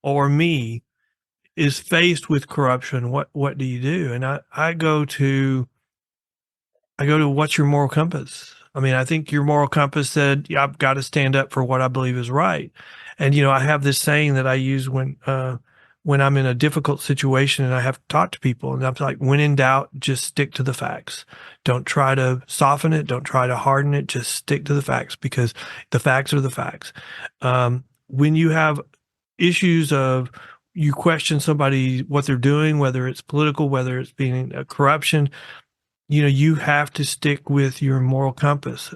or me is faced with corruption, what do you do? And I go to what's your moral compass? I mean, I think your moral compass said, yeah, I've got to stand up for what I believe is right. And, I have this saying that I use when I'm in a difficult situation and I have to talk to people, and I'm like, when in doubt, just stick to the facts. Don't try to soften it. Don't try to harden it. Just stick to the facts, because the facts are the facts. When you have issues of, you question somebody, what they're doing, whether it's political, whether it's being corruption, you have to stick with your moral compass.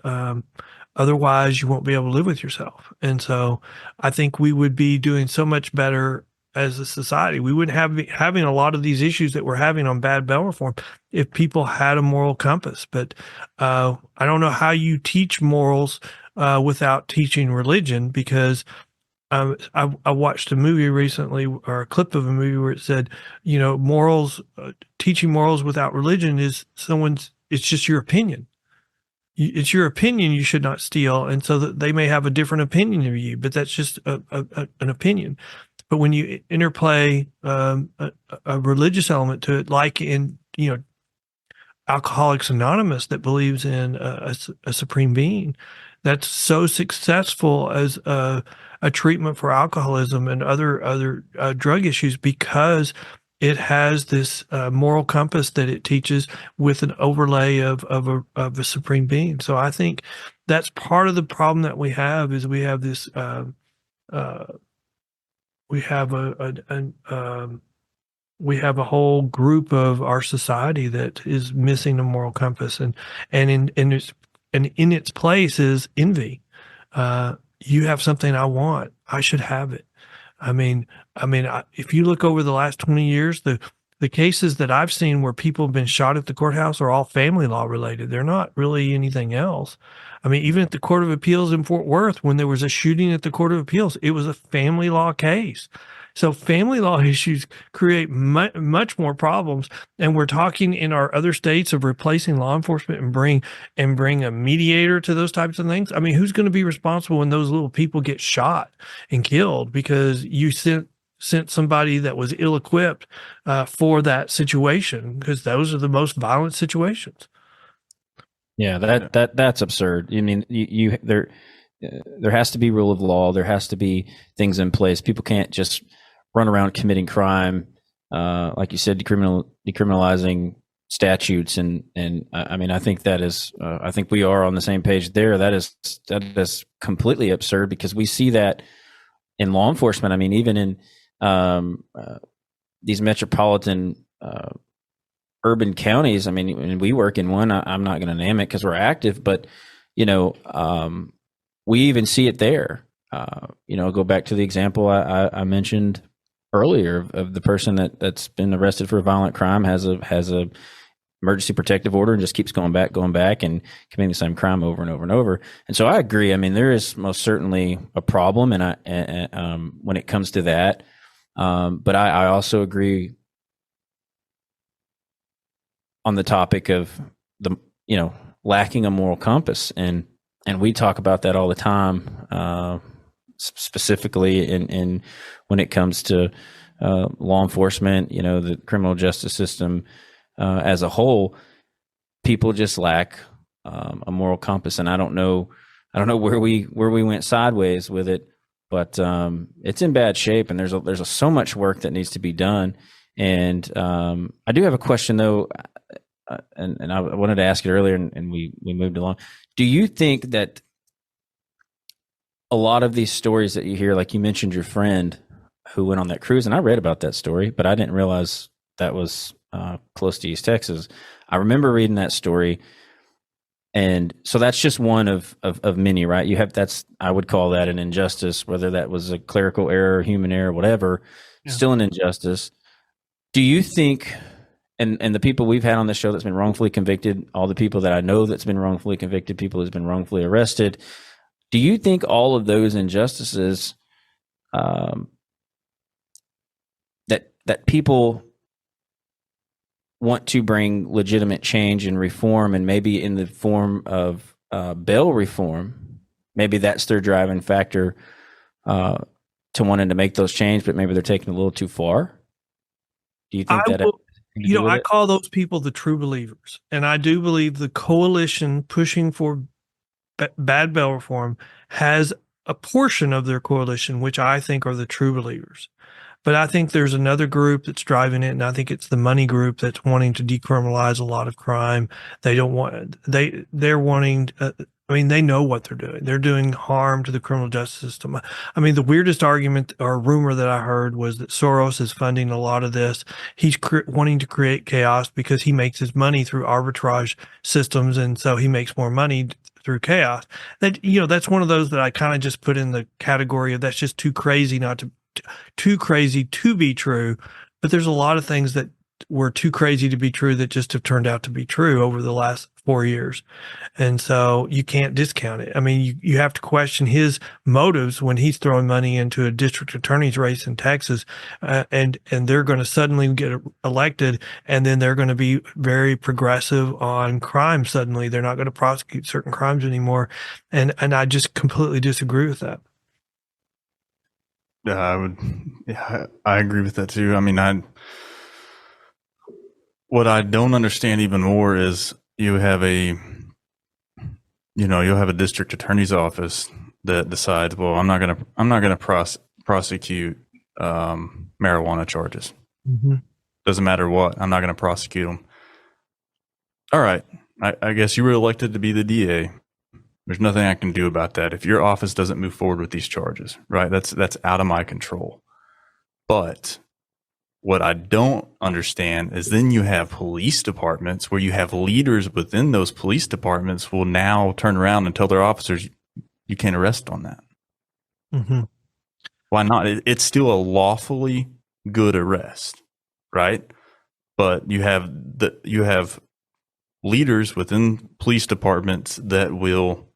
Otherwise, you won't be able to live with yourself. And so I think we would be doing so much better as a society. We wouldn't have having a lot of these issues that we're having on bad bail reform if people had a moral compass. But I don't know how you teach morals without teaching religion, because I watched a movie recently, or a clip of a movie, where it said, morals, teaching morals without religion is it's just your opinion. It's your opinion. You should not steal. And so that they may have a different opinion of you, but that's just an opinion. But when you interplay a religious element to it, like in, Alcoholics Anonymous, that believes in a supreme being that's so successful as a treatment for alcoholism and other drug issues, because it has this moral compass that it teaches with an overlay of a supreme being. So I think that's part of the problem that we have, is we have this we have a whole group of our society that is missing a moral compass, and in its place is envy. You have something I want, I should have it. I mean, if you look over the last 20 years, the cases that I've seen where people have been shot at the courthouse are all family law related. They're not really anything else. I mean, even at the Court of Appeals in Fort Worth, when there was a shooting at the Court of Appeals, it was a family law case. So family law issues create much more problems. And we're talking in our other states of replacing law enforcement and bring a mediator to those types of things. I mean, who's going to be responsible when those little people get shot and killed because you sent somebody that was ill-equipped for that situation? Because those are the most violent situations. Yeah, that's absurd. I mean, there has to be rule of law. There has to be things in place. People can't just run around committing crime, like you said, decriminalizing statutes, and I mean, I think that is, I think we are on the same page there. That is completely absurd, because we see that in law enforcement. I mean, even in these metropolitan urban counties. I mean, when we work in one, I'm not going to name it because we're active, but we even see it there. Go back to the example I mentioned earlier of the person that's been arrested for a violent crime, has a emergency protective order, and just keeps going back and committing the same crime over and over and over. And so I agree. I mean, there is most certainly a problem, and when it comes to that, but I also agree on the topic of the lacking a moral compass, and we talk about that all the time, specifically in when it comes to law enforcement, the criminal justice system as a whole. People just lack a moral compass, and I don't know where we went sideways with it, but it's in bad shape, and there's so much work that needs to be done. And I do have a question though, and I wanted to ask it earlier, and we moved along. Do you think that a lot of these stories that you hear, like you mentioned your friend who went on that cruise, and I read about that story, but I didn't realize that was close to East Texas. I remember reading that story, and so that's just one of many, right? I would call that an injustice, whether that was a clerical error, human error, whatever, still an injustice. Do you think, and the people we've had on the show that's been wrongfully convicted, all the people that I know that's been wrongfully convicted, people who's been wrongfully arrested, do you think all of those injustices that people want to bring legitimate change and reform, and maybe in the form of bail reform, maybe that's their driving factor to wanting to make those change, but maybe they're taking it a little too far? Do you think I call those people the true believers, and I do believe the coalition pushing for bad bail reform has a portion of their coalition, which I think are the true believers. But I think there's another group that's driving it, and I think it's the money group that's wanting to decriminalize a lot of crime. They're wanting. They know what they're doing. They're doing harm to the criminal justice system. I mean, the weirdest argument or rumor that I heard was that Soros is funding a lot of this. He's wanting to create chaos because he makes his money through arbitrage systems, and so he makes more money through chaos. That's one of those that I kind of just put in the category of that's just too crazy to be true. But there's a lot of things that were too crazy to be true that just have turned out to be true over the last 4 years. And so you can't discount it. I mean, you have to question his motives when he's throwing money into a district attorney's race in Texas, and they're going to suddenly get elected, and then they're going to be very progressive on crime. Suddenly they're not going to prosecute certain crimes anymore. And I just completely disagree with that. Yeah, I agree with that too. I mean, what I don't understand even more is you'll have a district attorney's office that decides, well, I'm not going to prosecute marijuana charges. Mm-hmm. Doesn't matter what, I'm not going to prosecute them. All right, I guess you were elected to be the DA. There's nothing I can do about that. If your office doesn't move forward with these charges, right? That's out of my control. But what I don't understand is then you have police departments where you have leaders within those police departments will now turn around and tell their officers, you can't arrest on that. Mm-hmm. Why not? It's still a lawfully good arrest, right? But you have leaders within police departments that will,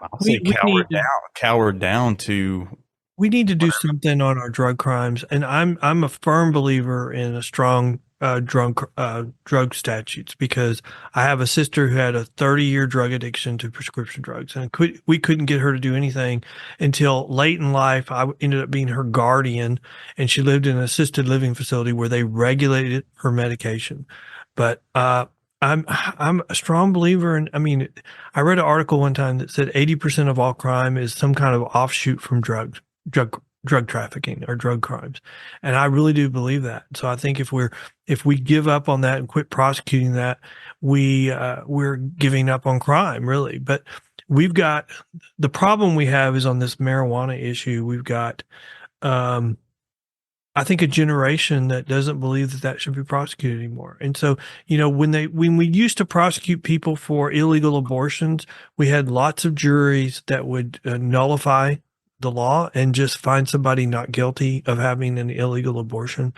I'll say, cower down to. We need to do something on our drug crimes, and I'm a firm believer in a strong drug statutes, because I have a sister who had a 30-year drug addiction to prescription drugs, and we couldn't get her to do anything until late in life. I ended up being her guardian, and she lived in an assisted living facility where they regulated her medication. But I'm a strong believer in. I mean, I read an article one time that said 80% of all crime is some kind of offshoot from drug trafficking or drug crimes, and I really do believe that. So I think if we give up on that and quit prosecuting that, we're giving up on crime, really. But we've got the problem we have is on this marijuana issue. We've got I think, a generation that doesn't believe that that should be prosecuted anymore. And so, when we used to prosecute people for illegal abortions, we had lots of juries that would nullify the law and just find somebody not guilty of having an illegal abortion.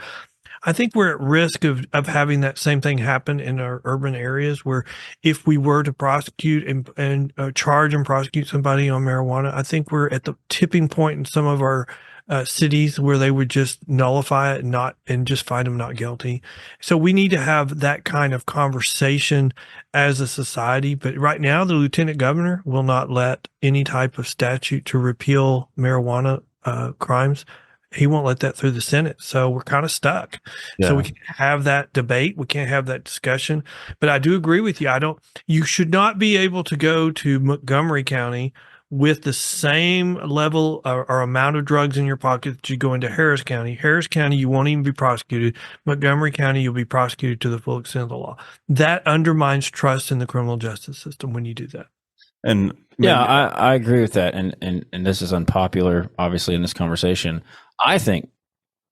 I think we're at risk of having that same thing happen in our urban areas, where if we were to prosecute and charge and prosecute somebody on marijuana, I think we're at the tipping point in some of our cities where they would just nullify it and just find them not guilty. So we need to have that kind of conversation as a society. But right now, the lieutenant governor will not let any type of statute to repeal marijuana crimes. He won't let that through the Senate. So we're kind of stuck. So we Yeah. can have that debate. We can't have that discussion. But I do agree with you. You should not be able to go to Montgomery County with the same level or amount of drugs in your pocket that you go into Harris County. Harris County, you won't even be prosecuted. Montgomery County, you'll be prosecuted to the full extent of the law. That undermines trust in the criminal justice system when you do that. And Yeah, I agree with that. And this is unpopular, obviously, in this conversation. I think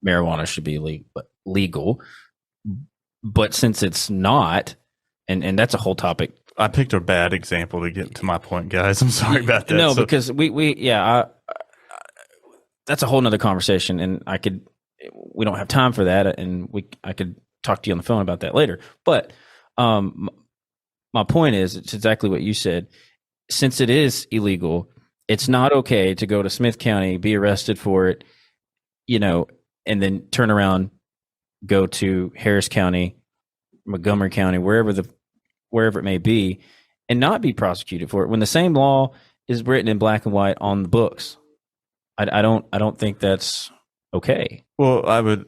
marijuana should be legal, but since it's not, and that's a whole topic. I picked a bad example to get to my point, guys. I'm sorry about that. No, because that's a whole nother conversation, and we don't have time for that, and I could talk to you on the phone about that later. But my point is, it's exactly what you said. Since it is illegal, it's not okay to go to Smith County, be arrested for it, and then turn around, go to Harris County, Montgomery County, wherever it may be, and not be prosecuted for it when the same law is written in black and white on the books. I don't think that's okay. Well, I would,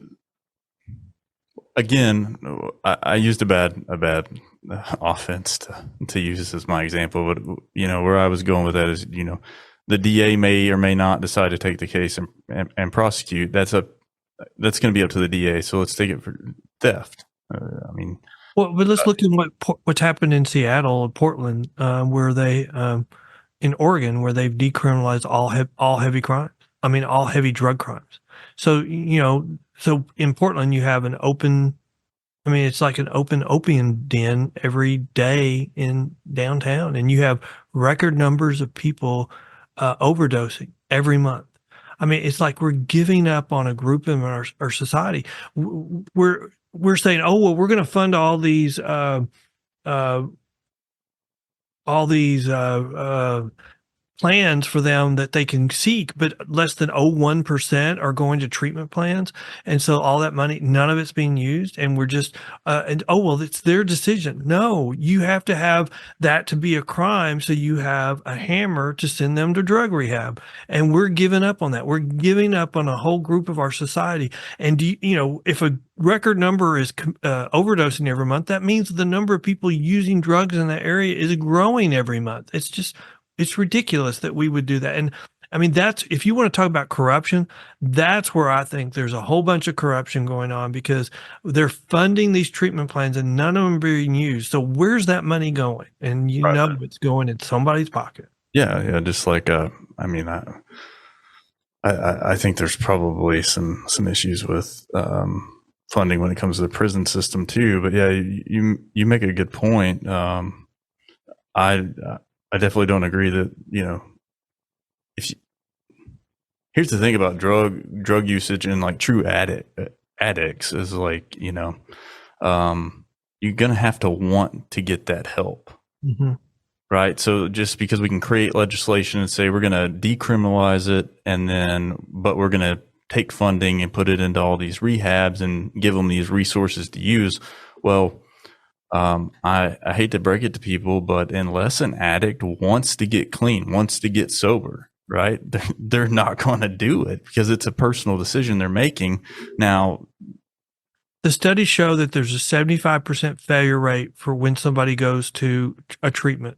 again, I used a bad offense to use as my example, but where I was going with that is, the DA may or may not decide to take the case and prosecute. That's going to be up to the DA. So let's take it for theft. Well, but let's look at what's happened in Seattle and Portland, where they, in Oregon, where they've decriminalized all heavy crimes. All heavy drug crimes. So, so in Portland, you have it's like an open opium den every day in downtown, and you have record numbers of people overdosing every month. It's like we're giving up on a group in our society. We're saying, oh, well, we're going to fund all these plans for them that they can seek, but less than 0.1% are going to treatment plans. And so all that money, none of it's being used. And we're just, it's their decision. No, you have to have that to be a crime. So you have a hammer to send them to drug rehab. And we're giving up on that. We're giving up on a whole group of our society. And if a record number is overdosing every month, that means the number of people using drugs in that area is growing every month. It's ridiculous that we would do that. And that's, if you want to talk about corruption, that's where I think there's a whole bunch of corruption going on, because they're funding these treatment plans and none of them are being used. So where's that money going? And it's going in somebody's pocket. Yeah. Just like, I think there's probably some issues with funding when it comes to the prison system too. But yeah, you make a good point. I definitely don't agree that, here's the thing about drug usage and like true addicts is like, you're going to have to want to get that help. Mm-hmm. Right. So just because we can create legislation and say we're going to decriminalize it but we're going to take funding and put it into all these rehabs and give them these resources to use. Well, I hate to break it to people, but unless an addict wants to get clean, wants to get sober, right, they're not going to do it because it's a personal decision they're making. Now, the studies show that there's a 75% failure rate for when somebody goes to a treatment.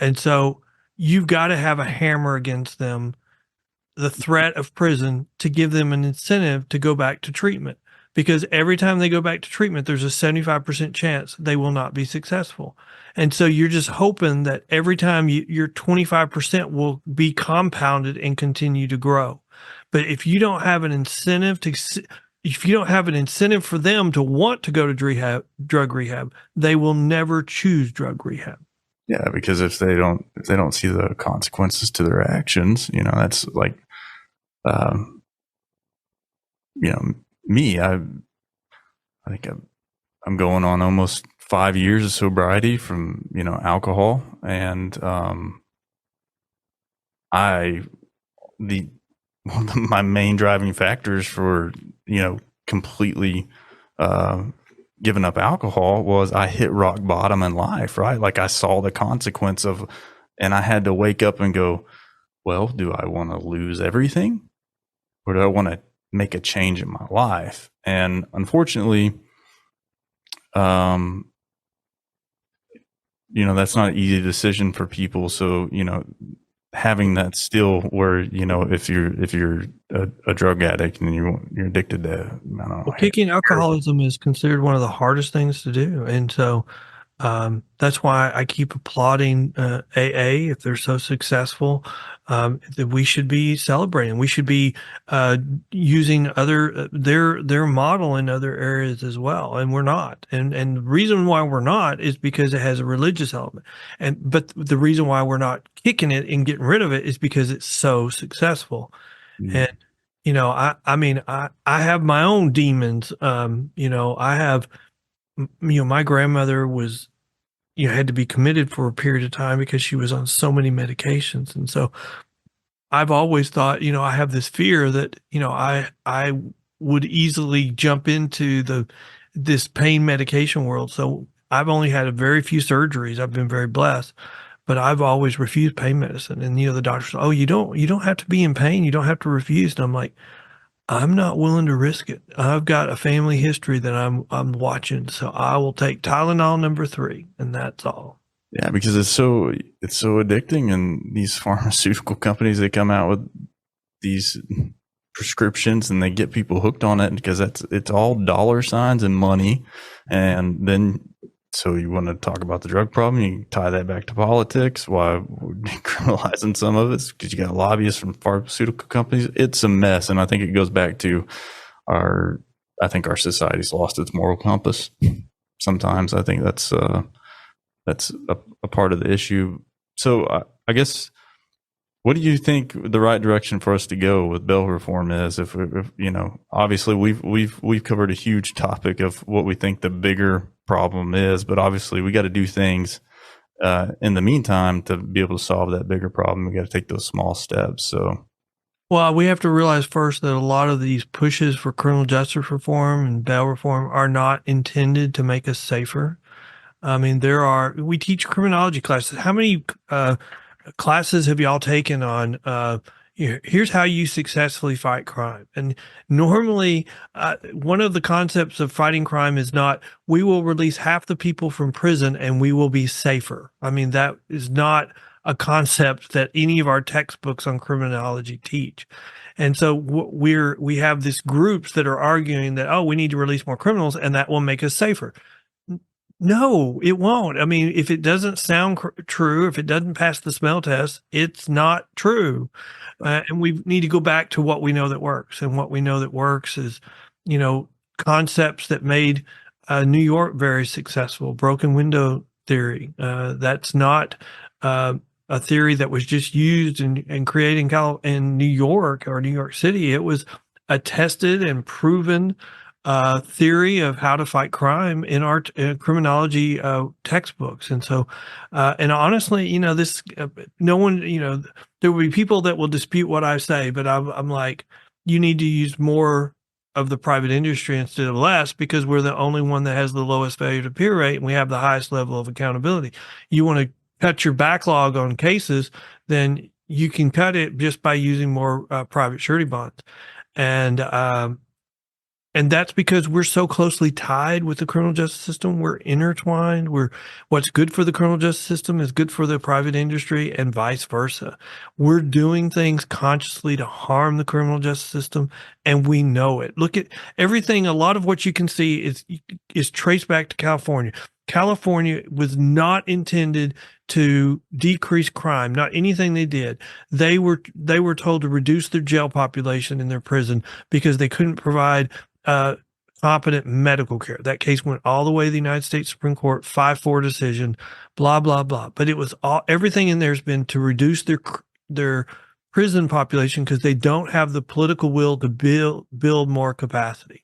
And so you've got to have a hammer against them, the threat of prison, to give them an incentive to go back to treatment. Because every time they go back to treatment, there's a 75% chance they will not be successful. And so you're just hoping that every time your 25% will be compounded and continue to grow. But if you don't have an incentive if you don't have an incentive for them to want to go to drug rehab, they will never choose drug rehab. Yeah, because if they don't see the consequences to their actions, that's like, um, me. I think I'm going on almost 5 years of sobriety from alcohol, and I the one of my main driving factors for completely giving up alcohol was I hit rock bottom in life, right? Like I saw the consequence of, and I had to wake up and go, well, do I want to lose everything, or do I want to make a change in my life? And unfortunately, that's not an easy decision for people. So, having that still where, if you're a drug addict and you're addicted to, I don't know. Well, kicking alcoholism is considered one of the hardest things to do. And so that's why I keep applauding AA if they're so successful. That we should be celebrating. We should be using their model in other areas as well, and we're not. And the reason why we're not is because it has a religious element. But the reason why we're not kicking it and getting rid of it is because it's so successful. And I have my own demons. I have my grandmother was had to be committed for a period of time because she was on so many medications. And so I've always thought, I have this fear that, I would easily jump into this pain medication world. So I've only had a very few surgeries. I've been very blessed, but I've always refused pain medicine. And, the doctors, oh, you don't have to be in pain. You don't have to refuse. And I'm like, I'm not willing to risk it. I've got a family history that I'm watching, so I will take Tylenol number 3, and that's all. Yeah, because it's so addicting, and these pharmaceutical companies, they come out with these prescriptions and they get people hooked on it because it's all dollar signs and money. And then so you want to talk about the drug problem, you tie that back to politics. Why we're decriminalizing some of it? Because you got lobbyists from pharmaceutical companies. It's a mess. And I think it goes back to our society's lost its moral compass. Sometimes I think that's a part of the issue. So I guess, what do you think the right direction for us to go with bail reform is? If obviously we've covered a huge topic of what we think the bigger problem is, but obviously we got to do things in the meantime to be able to solve that bigger problem. We got to take those small steps. So, well, we have to realize first that a lot of these pushes for criminal justice reform and bail reform are not intended to make us safer. I mean, we teach criminology classes. How many classes have y'all taken on here's how you successfully fight crime? And normally one of the concepts of fighting crime is not, we will release half the people from prison and we will be safer. I mean, that is not a concept that any of our textbooks on criminology teach. And so we have these groups that are arguing that, oh, we need to release more criminals and that will make us safer. No, it won't. I mean, if it doesn't sound true, if it doesn't pass the smell test, it's not true. And we need to go back to what we know that works. And what we know that works is, concepts that made New York very successful. Broken window theory. That's not a theory that was just used and created in New York or New York City. It was a tested and proven theory of how to fight crime in our criminology textbooks. And so, and honestly, this, no one, there will be people that will dispute what I say, but I'm like, you need to use more of the private industry instead of less, because we're the only one that has the lowest failure to peer rate and we have the highest level of accountability. You want to cut your backlog on cases, then you can cut it just by using more private surety bonds. And that's because we're so closely tied with the criminal justice system. We're intertwined. What's good for the criminal justice system is good for the private industry and vice versa. We're doing things consciously to harm the criminal justice system, and we know it. Look at everything. A lot of what you can see is traced back to California. California was not intended to decrease crime, not anything they did. They were told to reduce their jail population in their prison because they couldn't provide competent medical care. That case went all the way to the United States Supreme Court, 5-4 decision, blah, blah, blah. But it was everything in there has been to reduce their prison population because they don't have the political will to build more capacity.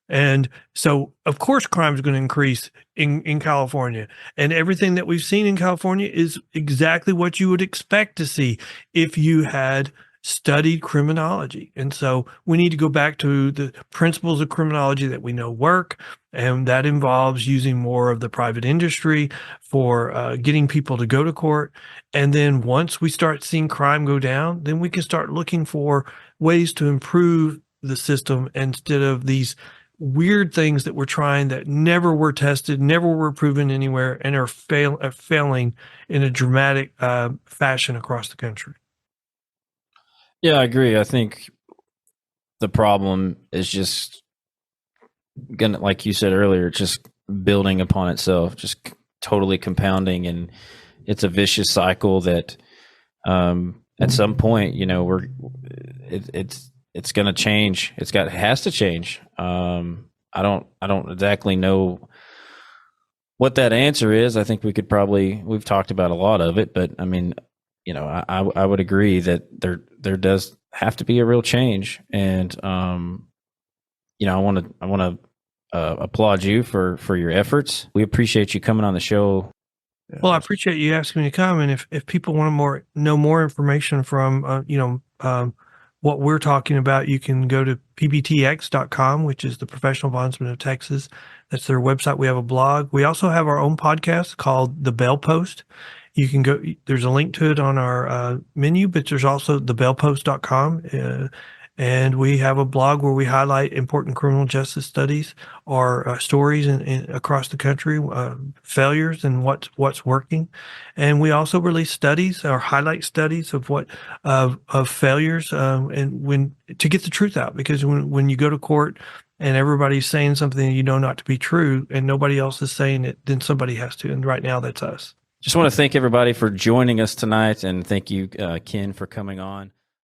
And so, of course, crime is going to increase in California. And everything that we've seen in California is exactly what you would expect to see if you had studied criminology. And so we need to go back to the principles of criminology that we know work. And that involves using more of the private industry for getting people to go to court. And then once we start seeing crime go down, then we can start looking for ways to improve the system instead of these weird things that we're trying that never were tested, never were proven anywhere, and are failing in a dramatic fashion across the country. Yeah, I agree. I think the problem is just gonna, like you said earlier, just building upon itself, just totally compounding, and it's a vicious cycle that at some point, it's going to change. It has to change. I don't exactly know what that answer is. I think we've talked about a lot of it, but I mean, I would agree that there does have to be a real change. And, I want to applaud you for your efforts. We appreciate you coming on the show. Well, I appreciate you asking me to come. And if people want to know more information from, what we're talking about, you can go to pbtx.com, which is the Professional Bondsmen of Texas. That's their website. We have a blog. We also have our own podcast called The Bell Post. You can go, there's a link to it on our menu, but there's also thebellpost.com. And we have a blog where we highlight important criminal justice studies or stories across the country, failures and what's working. And we also release studies or highlight studies of of failures and to get the truth out. Because when you go to court and everybody's saying something you know not to be true and nobody else is saying it, then somebody has to. And right now that's us. Just want to thank everybody for joining us tonight, and thank you, Ken, for coming on.